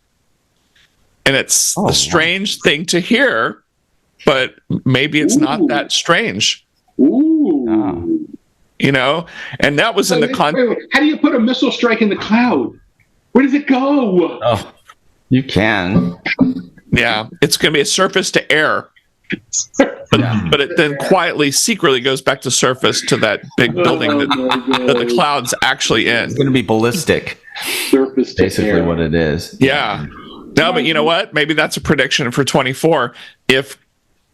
Speaker 1: And it's a strange thing to hear, but maybe it's not that strange.
Speaker 4: Ooh.
Speaker 1: And that was in the context.
Speaker 4: How do you put a missile strike in the cloud? Where does it go?
Speaker 2: Oh, you can.
Speaker 1: Yeah, it's going to be a surface to air. But it then quietly, secretly goes back to surface to that big building that the cloud's actually in.
Speaker 2: It's going to be ballistic.
Speaker 4: Surface to
Speaker 2: basically
Speaker 4: air.
Speaker 2: What it is.
Speaker 1: Yeah. No, but you know what? Maybe that's a prediction for 24.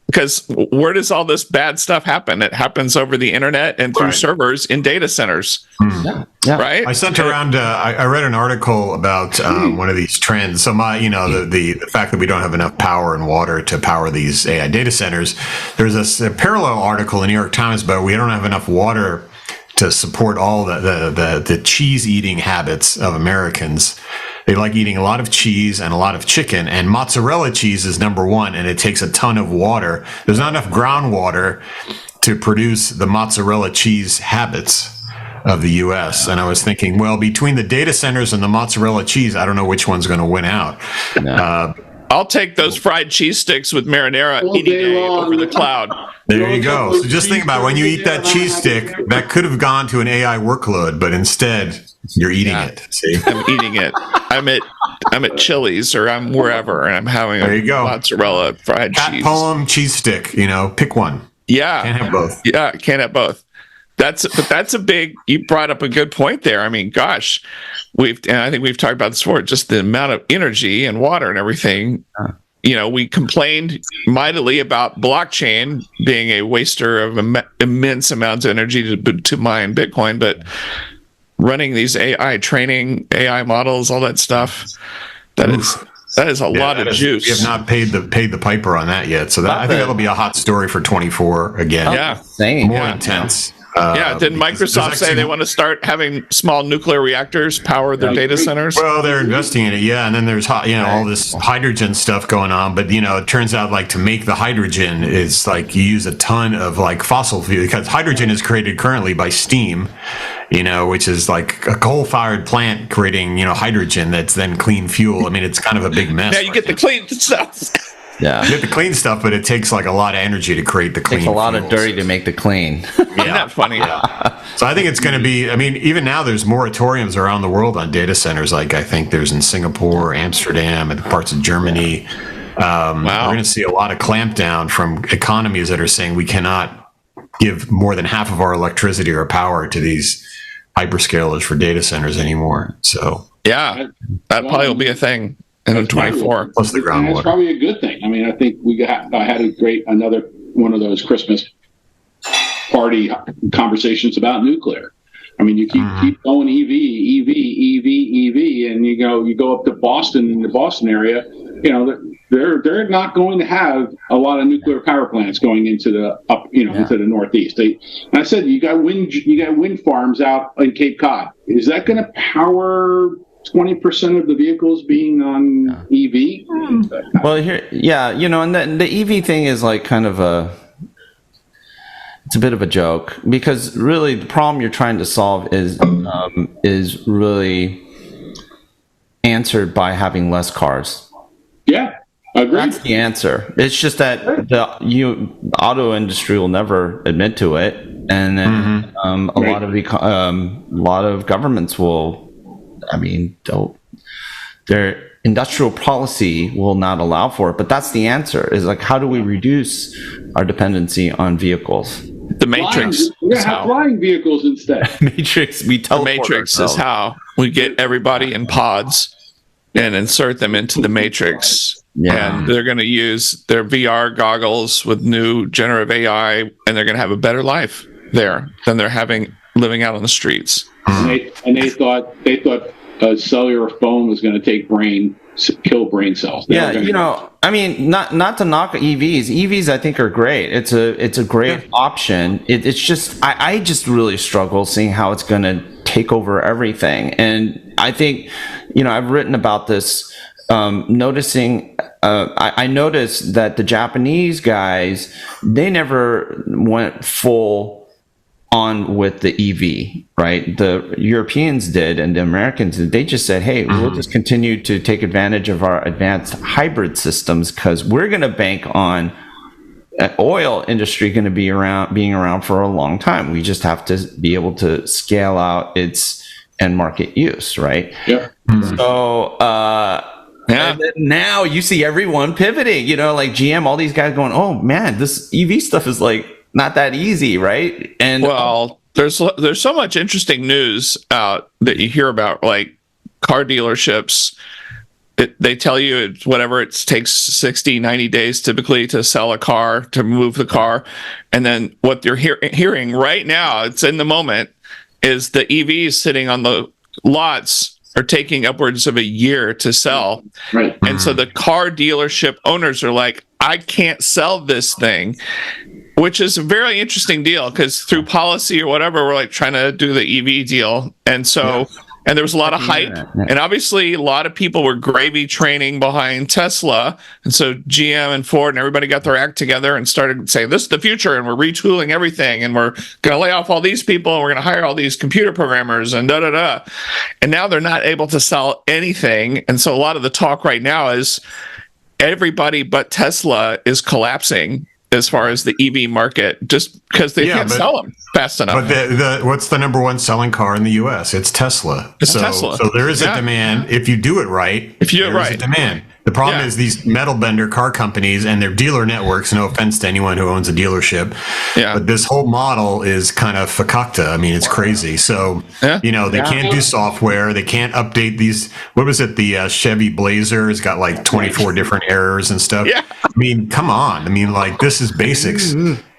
Speaker 1: Because where does all this bad stuff happen? It happens over the internet and through servers in data centers.
Speaker 2: Yeah.
Speaker 1: Right?
Speaker 3: I sent around, I read an article about one of these trends. So the fact that we don't have enough power and water to power these AI data centers, there's a parallel article in the New York Times about we don't have enough water to support all the cheese eating habits of Americans. They like eating a lot of cheese and a lot of chicken, and mozzarella cheese is number one, and it takes a ton of water. There's not enough groundwater to produce the mozzarella cheese habits of the U.S. And I was thinking, well, between the data centers and the mozzarella cheese, I don't know which one's going to win out.
Speaker 2: No.
Speaker 1: I'll take those fried cheese sticks with marinara any day over the cloud.
Speaker 3: There you go. So just think about when you eat that cheese stick, that could have gone to an AI workload, but instead you're eating it. See,
Speaker 1: I'm eating it. I'm at Chili's or I'm wherever, and I'm having mozzarella fried cheese.
Speaker 3: Poem cheese stick. Pick one.
Speaker 1: Yeah,
Speaker 3: can't have both.
Speaker 1: Yeah, can't have both. That's a big. You brought up a good point there. I mean, gosh, I think we've talked about this before. Just the amount of energy and water and everything. We complained mightily about blockchain being a waster of immense amounts of energy to mine Bitcoin, but running these AI training, AI models, all that stuff, that is a lot of juice.
Speaker 3: We have not paid the piper on that yet, so I think that'll be a hot story for 24 again. More intense.
Speaker 1: Didn't Microsoft say they want to start having small nuclear reactors power their data centers?
Speaker 3: Well, they're investing in it, and then there's all this hydrogen stuff going on. But it turns out like to make the hydrogen is like you use a ton of like fossil fuel, because hydrogen is created currently by steam, which is like a coal-fired plant creating hydrogen that's then clean fuel. I mean, it's kind of a big mess.
Speaker 1: Yeah, you get the clean stuff.
Speaker 2: Yeah,
Speaker 3: you get the clean stuff, but it takes like a lot of energy to create the clean.
Speaker 2: It takes a lot of dirty to make the clean.
Speaker 1: Isn't that funny?
Speaker 3: Yeah. So I think it's going to be. I mean, even now there's moratoriums around the world on data centers. Like I think there's in Singapore, Amsterdam, and parts of Germany. We're going to see a lot of clampdown from economies that are saying we cannot give more than half of our electricity or power to these hyperscalers for data centers anymore. So
Speaker 1: that probably will be a thing. And 24
Speaker 3: plus the groundwater.
Speaker 4: That's probably a good thing. I mean, I think I had another one of those Christmas party conversations about nuclear. I mean, you keep going EV, and you go up to Boston, in the Boston area. They're not going to have a lot of nuclear power plants going into the into the Northeast. And I said you got wind farms out in Cape Cod. Is that going to power 20% of the vehicles being on EV?
Speaker 2: Well, and the EV thing is like kind of it's a bit of a joke, because really the problem you're trying to solve is really answered by having less cars.
Speaker 4: Yeah,
Speaker 2: That's the answer. It's just that the auto industry will never admit to it, and then a lot of governments will. I mean, their industrial policy will not allow for it. But that's the answer. Is like, how do we reduce our dependency on vehicles?
Speaker 1: The Matrix.
Speaker 4: We're going to have flying vehicles instead.
Speaker 2: Matrix. The
Speaker 1: Matrix is how we get everybody in pods and insert them into the Matrix. Yeah. And they're going to use their VR goggles with new generative AI, and they're going to have a better life there than they're living out on the streets.
Speaker 4: And they thought a cellular phone was going to kill brain cells.
Speaker 2: I mean, not to knock EVs. EVs, I think, are great. It's a great option. It's just I just really struggle seeing how it's going to take over everything. And I think, I've written about this. I noticed that the Japanese guys, they never went full on with the EV, right? The Europeans did, and the Americans did. They just said, hey, we'll just continue to take advantage of our advanced hybrid systems because we're going to bank on oil industry going to being around for a long time. We just have to be able to scale out its end market use, right?
Speaker 4: Yeah.
Speaker 2: So, and then now you see everyone pivoting, like GM, all these guys going, oh man, this EV stuff is like not that easy, right? And
Speaker 1: there's so much interesting news out that you hear about, like car dealerships. They tell you it takes 60, 90 days typically to sell a car, to move the car. And then what you're hearing right now, it's in the moment, is the EVs sitting on the lots are taking upwards of a year to sell.
Speaker 4: Right.
Speaker 1: And so the car dealership owners are like, I can't sell this thing, which is a very interesting deal because through policy or whatever, we're like trying to do the EV deal. And so, and there was a lot of hype. And obviously a lot of people were gravy training behind Tesla. And so GM and Ford and everybody got their act together and started saying, this is the future, and we're retooling everything, and we're going to lay off all these people, and we're going to hire all these computer programmers, and da-da-da. And now they're not able to sell anything. And so a lot of the talk right now is everybody but Tesla is collapsing as far as the EV market, just because they can't sell them fast enough.
Speaker 3: But what's the number one selling car in the U.S.? It's Tesla. So there is a demand. If you do it right, there is a demand. The problem is these metal bender car companies and their dealer networks, no offense to anyone who owns a dealership, but this whole model is kind of fakakta. I mean, it's crazy. So, they can't do software. They can't update these. What was it? The Chevy Blazer has got like 24 different errors and stuff.
Speaker 1: Yeah.
Speaker 3: I mean, come on. I mean, like, this is basics.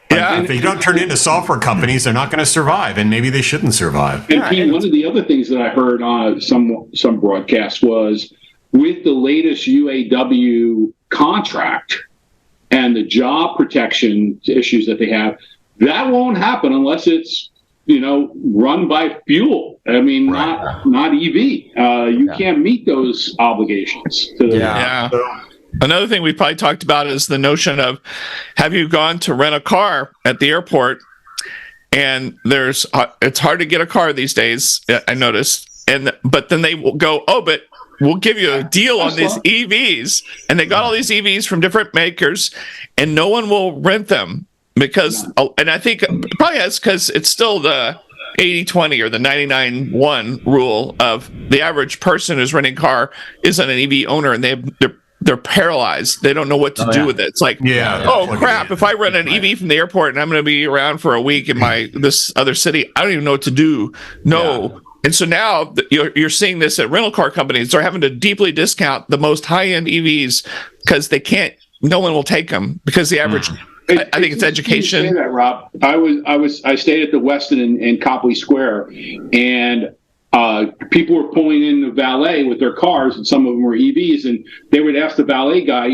Speaker 3: If they don't turn into software companies, they're not going to survive, and maybe they shouldn't survive.
Speaker 4: And Pete, one of the other things that I heard on some broadcast was, with the latest UAW contract and the job protection issues that they have, that won't happen unless it's, run by fuel. I mean, not EV. You can't meet those obligations.
Speaker 1: Another thing we probably talked about is the notion of, have you gone to rent a car at the airport? And it's hard to get a car these days, I noticed. But then they will go, but we'll give you a deal on these EVs. And they got all these EVs from different makers, and no one will rent them because, and I think probably that's because it's still the 80-20 or the 99-1 rule of the average person who's renting a car isn't an EV owner, and they're paralyzed. They don't know what to do with it. It's like, crap, if I rent an EV from the airport and I'm going to be around for a week in this other city, I don't even know what to do. And so now you're seeing this at rental car companies. They're having to deeply discount the most high-end EVs because no one will take them because the average, I think it's education.
Speaker 4: You say that, Rob. I stayed at the Westin in Copley Square, and people were pulling in the valet with their cars, and some of them were EVs, and they would ask the valet guy,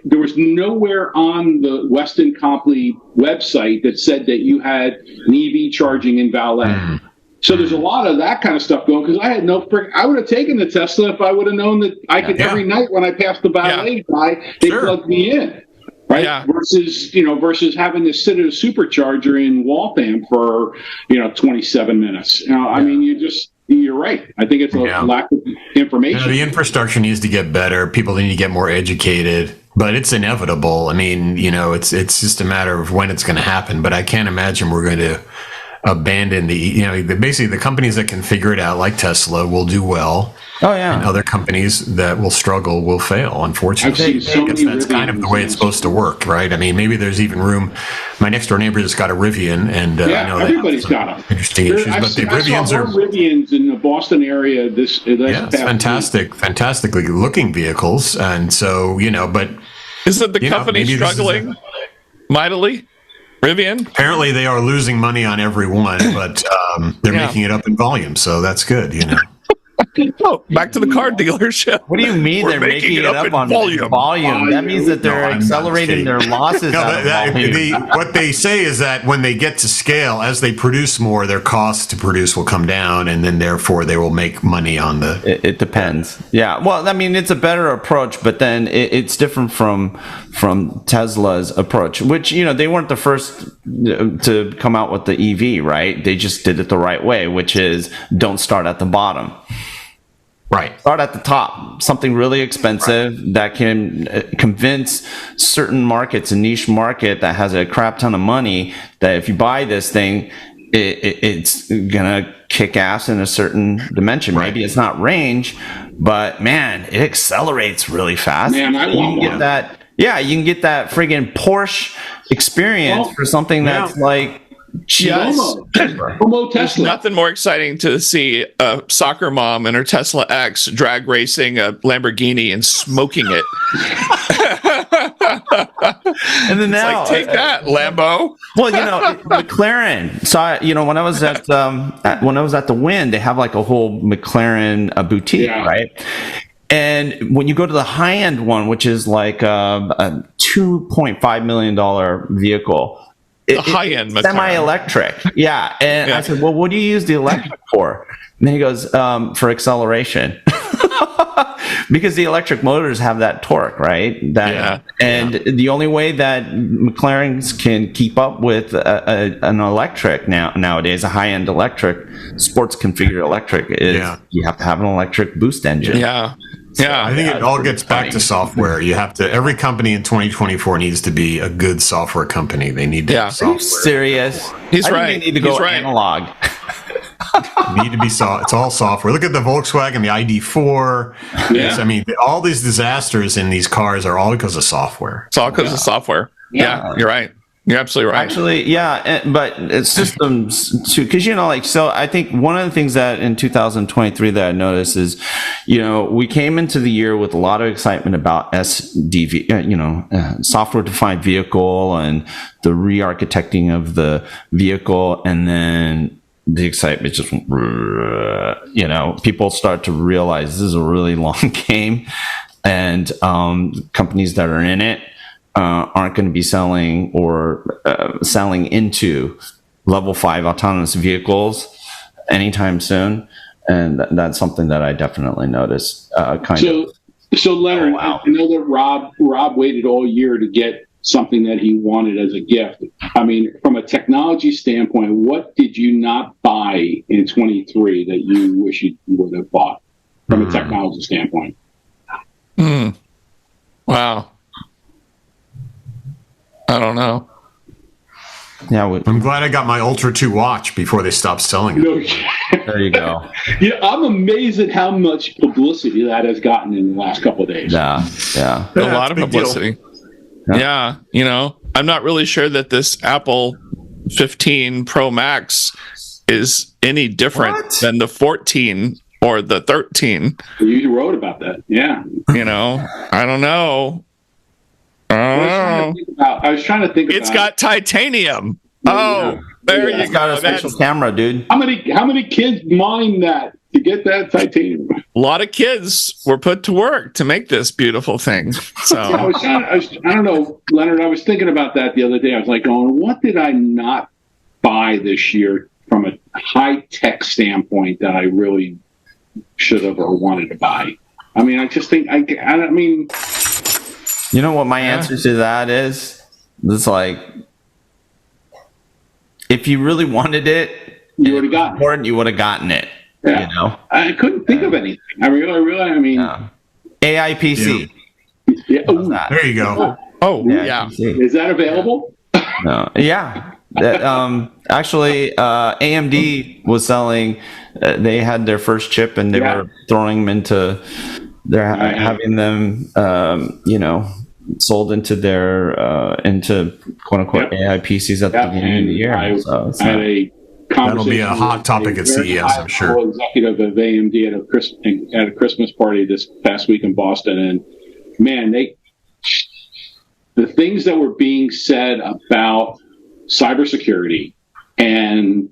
Speaker 4: there was nowhere on the Westin Copley website that said that you had an EV charging in valet. So there's a lot of that kind of stuff going, because I had I would have taken the Tesla if I would have known that I could every night when I passed the valet guy, they plugged me in. Right. Yeah. Versus having to sit at a supercharger in Waltham for, 27 minutes. I mean, you're right. I think it's a lack of information.
Speaker 3: The infrastructure needs to get better. People need to get more educated. but it's inevitable. I mean, it's just a matter of when it's going to happen. But I can't imagine we're going to abandon basically the companies that can figure it out, like Tesla, will do well.
Speaker 2: Oh yeah,
Speaker 3: and other companies that will struggle will fail. Unfortunately, that's kind of the way it's supposed to work, right? I mean, maybe there's even room. My next door neighbor just got a Rivian, and I know
Speaker 4: everybody's got them.
Speaker 3: Interesting issues, but the Rivians are
Speaker 4: Rivians in the Boston area. It's
Speaker 3: fantastically looking vehicles, and so but
Speaker 1: isn't the company struggling mightily? Rivian?
Speaker 3: Apparently, they are losing money on every one, but they're making it up in volume, so that's good.
Speaker 1: Oh, back to the car dealership.
Speaker 2: What do you mean they're making it up on volume? That means that they're accelerating their losses.
Speaker 3: What they say is that when they get to scale, as they produce more, their costs to produce will come down, and then therefore they will make money on the.
Speaker 2: It depends. Yeah. Well, I mean, it's a better approach, but then it's different from Tesla's approach, which they weren't the first to come out with the EV, right? They just did it the right way, which is don't start at the bottom.
Speaker 3: Right.
Speaker 2: Start at the top, something really expensive that can convince certain markets, a niche market that has a crap ton of money, that if you buy this thing, it's gonna kick ass in a certain dimension. Right. Maybe it's not range, but man, it accelerates really fast.
Speaker 4: Man, I want
Speaker 2: get that. Yeah, you can get that friggin' Porsche experience for something that's like.
Speaker 1: There's nothing more exciting to see a soccer mom and her Tesla X drag racing a Lamborghini and smoking it.
Speaker 2: And then now,
Speaker 1: take that, Lambo.
Speaker 2: Well, McLaren. So when I was at the Wynn, they have like a whole McLaren boutique, right? And when you go to the high end one, which is like a $2.5 million vehicle.
Speaker 1: The high-end
Speaker 2: semi-electric. Yeah. And I said, well, what do you use the electric for? And then he goes, for acceleration. Because the electric motors have that torque, right? The only way that McLarens can keep up with an electric nowadays, a high-end electric, sports configured electric, is you have to have an electric boost engine.
Speaker 1: Yeah.
Speaker 3: I think it all gets back to software. You have to. Every company in 2024 needs to be a good software company. They need to.
Speaker 2: Are you serious?
Speaker 1: He's right.
Speaker 2: They need to go analog.
Speaker 3: Need to be it's all software. Look at the Volkswagen, the ID4. I mean, all these disasters in these cars are all because of software.
Speaker 1: It's all because of software. Yeah, you're right. You're absolutely right.
Speaker 2: Actually, but it's systems too, because so I think one of the things that in 2023 that I noticed is, we came into the year with a lot of excitement about SDV, software defined vehicle and the re-architecting of the vehicle, and then the excitement just, people start to realize this is a really long game, and companies that are in it aren't going to be selling into level 5 autonomous vehicles anytime soon, and that's something that I definitely noticed.
Speaker 4: So Leonard, I know that Rob waited all year to get something that he wanted as a gift. I mean, from a technology standpoint, what did you not buy in 23 that you wish you would have bought from a technology standpoint?
Speaker 1: Wow. I don't know.
Speaker 2: Yeah,
Speaker 3: I'm glad I got my Ultra 2 watch before they stopped selling it.
Speaker 2: There you go.
Speaker 4: I'm amazed at how much publicity that has gotten in the last couple of days.
Speaker 2: Yeah.
Speaker 1: A lot of publicity. Yeah. I'm not really sure that this Apple 15 Pro Max is any different than the 14 or the 13.
Speaker 4: You wrote about that. Yeah.
Speaker 1: I don't know.
Speaker 4: I was trying to think about
Speaker 1: it's got titanium. There you go.
Speaker 2: It's got a special camera, dude.
Speaker 4: How many kids mine that to get that titanium?
Speaker 1: A lot of kids were put to work to make this beautiful thing. So
Speaker 4: I don't know, Leonard. I was thinking about that the other day. I was like, what did I not buy this year from a high tech standpoint that I really should have or wanted to buy? I mean, I just think I mean.
Speaker 2: You know what my answer to that is? It's like, if you really wanted it,
Speaker 4: you would have gotten
Speaker 2: it. You would have gotten it.
Speaker 4: Yeah. I couldn't think of anything. I really. I mean,
Speaker 2: AI PC.
Speaker 4: Yeah.
Speaker 3: There you go.
Speaker 1: Yeah.
Speaker 4: Is that available?
Speaker 2: No. Yeah. Actually, AMD was selling. They had their first chip, and they were throwing them into. They're having them, sold into their into quote unquote AI PCs at the beginning of the year.
Speaker 4: I had a
Speaker 3: that'll be a hot topic at CES, I'm sure.
Speaker 4: Executive of AMD at a Christmas party this past week in Boston, and man, the things that were being said about cybersecurity and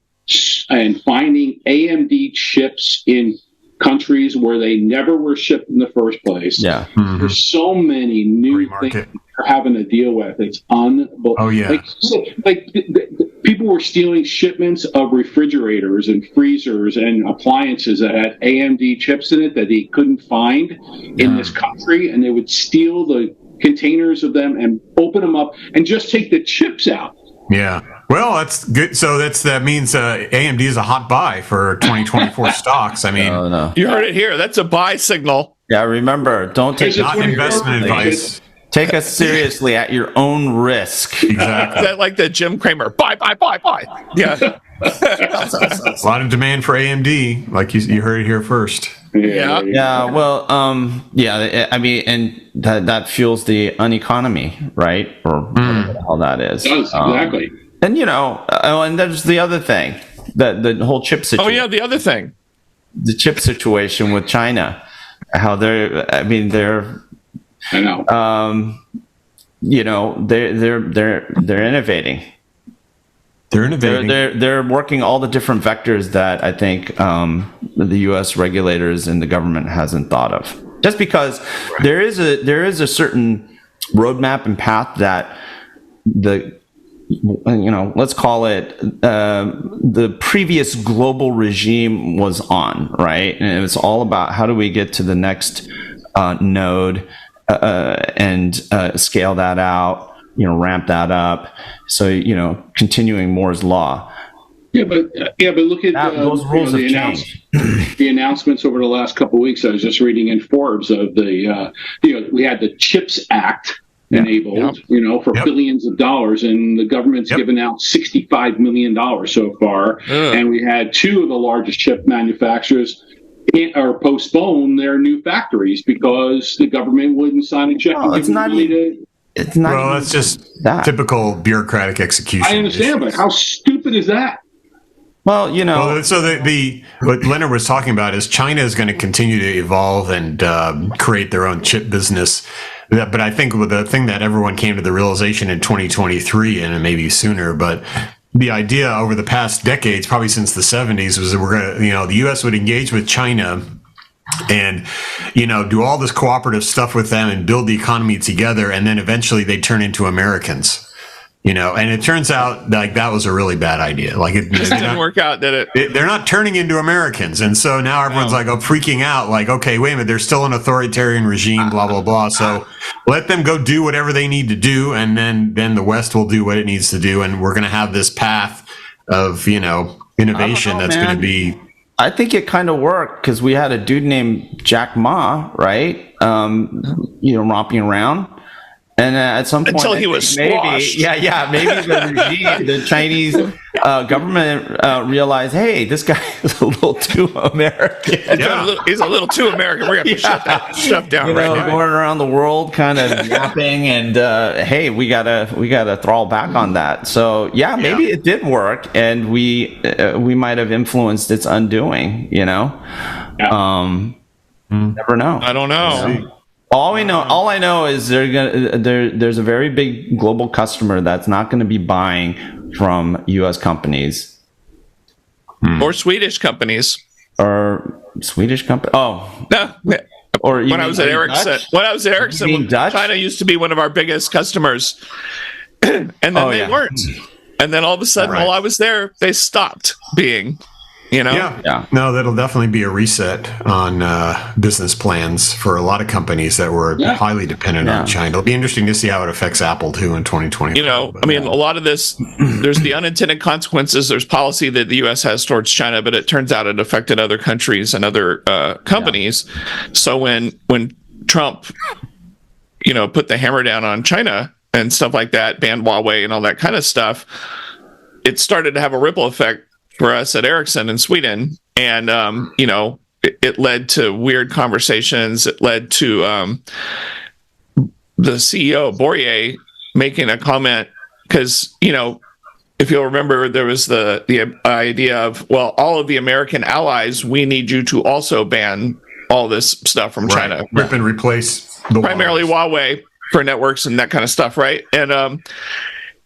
Speaker 4: finding AMD chips in countries where they never were shipped in the first place.
Speaker 2: Yeah.
Speaker 3: Mm-hmm.
Speaker 4: There's so many new things they're having to deal with. It's unbelievable.
Speaker 3: Oh, yeah.
Speaker 4: People were stealing shipments of refrigerators and freezers and appliances that had AMD chips in it that they couldn't find in this country, and they would steal the containers of them and open them up and just take the chips out.
Speaker 3: Yeah. Well, that's good. So that means AMD is a hot buy for 2024 stocks. I mean,
Speaker 2: no.
Speaker 1: You heard it here. That's a buy signal.
Speaker 2: Yeah, remember, don't take
Speaker 3: not investment advice.
Speaker 2: Take us seriously at your own risk.
Speaker 3: Exactly.
Speaker 1: Is that like the Jim Cramer? Buy. Yeah.
Speaker 3: A lot of demand for AMD, like you heard it here first.
Speaker 2: Yeah. Well, I mean, and that fuels the uneconomy, right? Or whatever the hell that is.
Speaker 4: Exactly.
Speaker 2: And and there's the other thing, the whole chip situation.
Speaker 1: Oh yeah, the other thing,
Speaker 2: the chip situation with China, how they're
Speaker 4: I know.
Speaker 2: They're innovating.
Speaker 3: They're innovating.
Speaker 2: They're working all the different vectors that I think the U.S. regulators and the government hasn't thought of. Just because there is a certain roadmap and path that let's call it the previous global regime was on, right? And it was all about how do we get to the next node and scale that out, ramp that up. So, continuing Moore's law.
Speaker 4: Yeah, but look at
Speaker 2: those rules have changed.
Speaker 4: The announcements over the last couple of weeks. I was just reading in Forbes of the, we had the CHIPS Act enabled, for billions of dollars, and the government's given out $65 million so far. And we had two of the largest chip manufacturers postpone their new factories because the government wouldn't sign a check.
Speaker 2: It's not
Speaker 3: that's just typical bureaucratic execution.
Speaker 4: I understand, but how stupid is that?
Speaker 2: Well,
Speaker 3: so what Leonard was talking about is China is going to continue to evolve and create their own chip business. But I think the thing that everyone came to the realization in 2023 and maybe sooner, but the idea over the past decades, probably since the 70s, was that we're going to, the U.S. would engage with China and, do all this cooperative stuff with them and build the economy together. And then eventually they turn into Americans. And it turns out like that was a really bad idea. Like it
Speaker 1: didn't work out, did it?
Speaker 3: They're not turning into Americans. And so now everyone's freaking out like, okay, wait a minute, they're still an authoritarian regime, blah, blah, blah. So let them go do whatever they need to do. And then the West will do what it needs to do. And we're going to have this path of, innovation that's going to be.
Speaker 2: I think it kind of worked because we had a dude named Jack Ma, right? Romping around. And at some point,
Speaker 1: until he was squashed.
Speaker 2: Maybe the regime, the Chinese government realized, hey, this guy is a little too American.
Speaker 1: He's a little too American. We're gonna shut that stuff down right now.
Speaker 2: Going around the world, kind of yapping, and hey, we gotta throttle back on that. So maybe it did work, and we might have influenced its undoing. Never know.
Speaker 1: I don't know.
Speaker 2: All I know is there's a very big global customer that's not going to be buying from U.S. companies
Speaker 1: or Swedish companies
Speaker 2: or Swedish company. Oh,
Speaker 1: no. Or when I was at Ericsson, China used to be one of our biggest customers, and then they weren't. And then all of a sudden, while I was there, they stopped being.
Speaker 3: No, that'll definitely be a reset on business plans for a lot of companies that were highly dependent on China. It'll be interesting to see how it affects Apple too in 2020.
Speaker 1: A lot of this, there's the unintended consequences. There's policy that the U.S. has towards China, but it turns out it affected other countries and other companies. So when Trump put the hammer down on China and stuff like that, ban Huawei and all that kind of stuff, it started to have a ripple effect for us at Ericsson in Sweden. And, it led to weird conversations. It led to the CEO, Bourrier, making a comment because, if you'll remember, there was the idea of, well, all of the American allies, we need you to also ban all this stuff from China.
Speaker 3: Rip and replace
Speaker 1: primarily Huawei for networks and that kind of stuff, right? And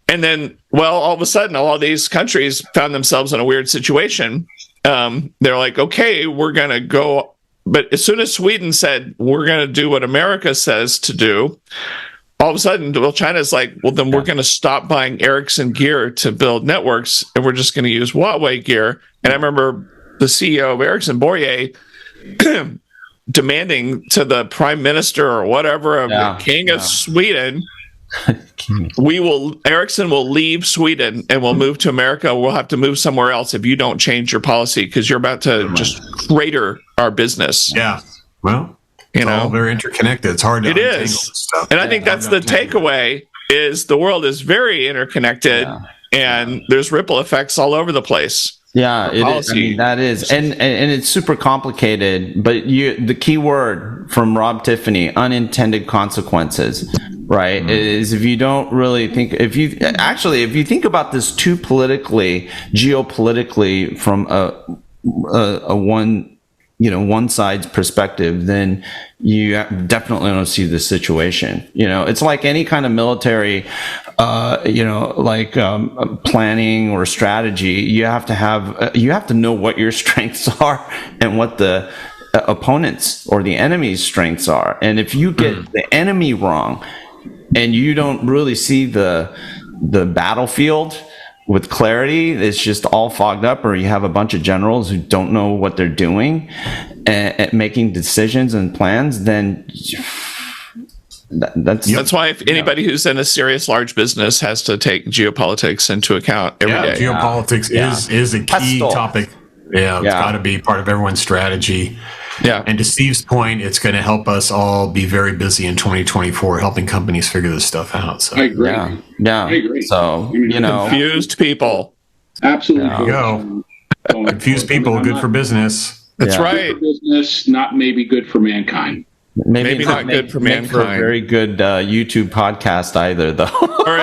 Speaker 1: then, well, all of a sudden, all of these countries found themselves in a weird situation. They're like, okay, we're going to go. But as soon as Sweden said, we're going to do what America says to do, all of a sudden, well, China's like, well, then we're going to stop buying Ericsson gear to build networks, and we're just going to use Huawei gear. And I remember the CEO of Ericsson, Bourrier, demanding to the prime minister or whatever of the king of Sweden, Ericsson will leave Sweden and we'll move to America. We'll have to move somewhere else if you don't change your policy, because you're about to just crater our business.
Speaker 3: Yeah. Well, it's all very interconnected. It's hard to untangle stuff.
Speaker 1: And I think that's the takeaway is the world is very interconnected and there's ripple effects all over the place.
Speaker 2: Yeah, it is. I mean, that is, and it's super complicated. But the key word from Rob Tiffany, unintended consequences, right? Is if you don't really think, if you think about this too geopolitically from a one side's perspective, then you definitely don't see the situation. It's like any kind of military, planning or strategy. You have to know what your strengths are and what the opponents or the enemy's strengths are. And if you get the enemy wrong and you don't really see the battlefield with clarity, it's just all fogged up, or you have a bunch of generals who don't know what they're doing and making decisions and plans, then
Speaker 1: that's why if anybody who's in a serious large business has to take geopolitics into account every day.
Speaker 3: Geopolitics is a key topic. It's got to be part of everyone's strategy.
Speaker 1: Yeah.
Speaker 3: And to Steve's point, it's going to help us all be very busy in 2024 helping companies figure this stuff out. So
Speaker 4: I agree.
Speaker 2: Yeah.
Speaker 4: I agree.
Speaker 2: So,
Speaker 1: confused people.
Speaker 4: Absolutely.
Speaker 3: There you go. Confused people, good for business.
Speaker 1: That's right.
Speaker 4: Good for business, not maybe good for mankind.
Speaker 1: Maybe not good for mankind.
Speaker 2: For a very good YouTube podcast either, though.
Speaker 1: or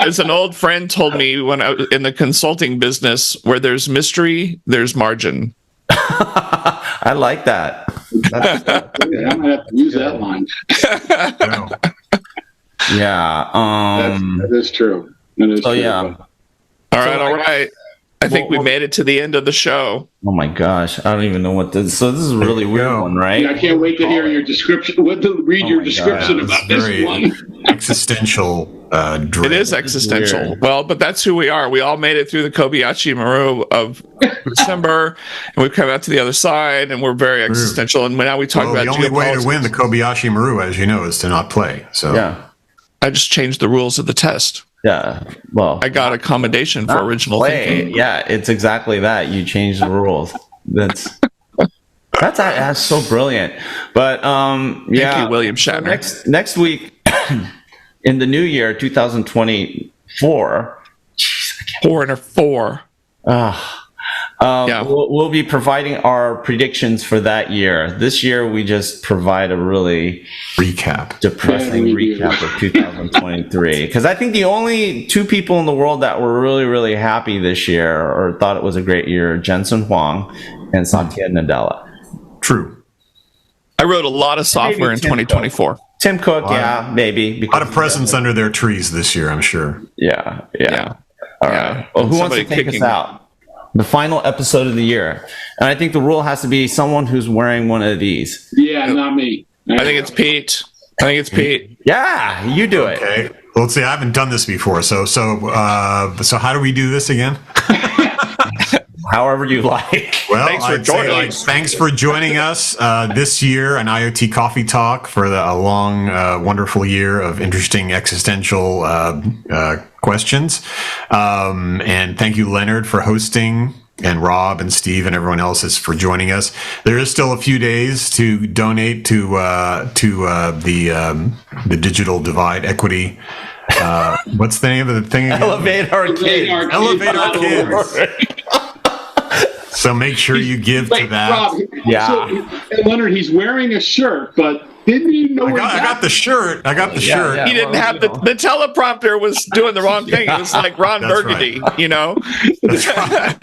Speaker 1: as an old friend told me when I was in the consulting business, where there's mystery, there's margin.
Speaker 2: I like that.
Speaker 4: I might have to use that line.
Speaker 2: That
Speaker 4: is true. That is true.
Speaker 1: All right. I think we made it to the end of the show.
Speaker 2: Oh my gosh, I don't even know what this. So this is a really weird one, right?
Speaker 4: Yeah, I can't wait to hear your description. Read your description about this one.
Speaker 3: Existential.
Speaker 1: It is existential.
Speaker 2: Weird.
Speaker 1: Well, but that's who we are. We all made it through the Kobayashi Maru of December, and we've come out to the other side, and we're very existential. And now we talk about
Speaker 3: the only way to win the Kobayashi Maru, as you know, is to not play. So
Speaker 1: I just changed the rules of the test.
Speaker 2: Yeah, well,
Speaker 1: I got accommodation for original thinking.
Speaker 2: Yeah, it's exactly that. You change the rules. That's so brilliant. But
Speaker 1: Thank you, William Shatner.
Speaker 2: Next week, in the new year, 2024.
Speaker 1: 4
Speaker 2: We'll be providing our predictions for that year. This year, we just provide a really depressing recap of 2023. Because I think the only two people in the world that were really, really happy this year or thought it was a great year, Jensen Huang and Satya Nadella.
Speaker 3: True.
Speaker 1: I wrote a lot of software in 2024.
Speaker 2: Tim Cook, maybe.
Speaker 3: A lot of presents under their trees this year, I'm sure.
Speaker 2: Yeah. All right. Well, who wants to take us out? The final episode of the year. And I think the rule has to be someone who's wearing one of these.
Speaker 4: Yeah, not me.
Speaker 1: I think it's Pete.
Speaker 2: Yeah, you do it.
Speaker 3: Okay. Well, let's see. I haven't done this before. So how do we do this again?
Speaker 2: However you like.
Speaker 3: Well, thanks for joining us this year on IoT Coffee Talk for a long, wonderful year of interesting existential questions. And thank you, Leonard, for hosting and Rob and Steve and everyone else is for joining us. There is still a few days to donate to the Digital Divide Equity. What's the name of the thing again?
Speaker 2: Elevate our kids.
Speaker 3: Elevate our kids. So make sure you give to that.
Speaker 4: Rob, so, Leonard, he's wearing a shirt, but didn't you know?
Speaker 3: I got the shirt.
Speaker 1: He didn't have the teleprompter was doing the wrong thing. It was like Ron Burgundy,
Speaker 3: right. That's right.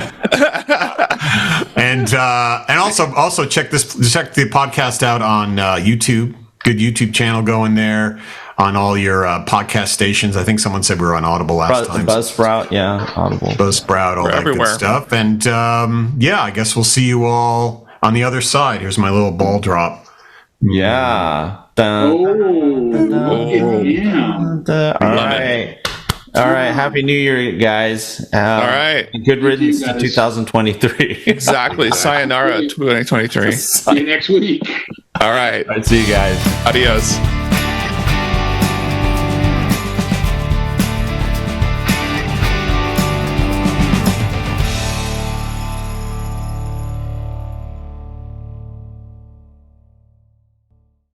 Speaker 3: And also check the podcast out on YouTube. Good YouTube channel going there. On all your podcast stations. I think someone said we were on Audible last time.
Speaker 2: Buzzsprout, Audible.
Speaker 3: Buzzsprout, all that
Speaker 1: everywhere.
Speaker 3: Good stuff. And I guess we'll see you all on the other side. Here's my little ball drop.
Speaker 2: Yeah. All right. Happy New Year, guys.
Speaker 1: All right.
Speaker 2: Good riddance to 2023.
Speaker 1: Exactly. Sayonara 2023.
Speaker 4: See you next week.
Speaker 1: All right.
Speaker 2: See you guys.
Speaker 1: Adios.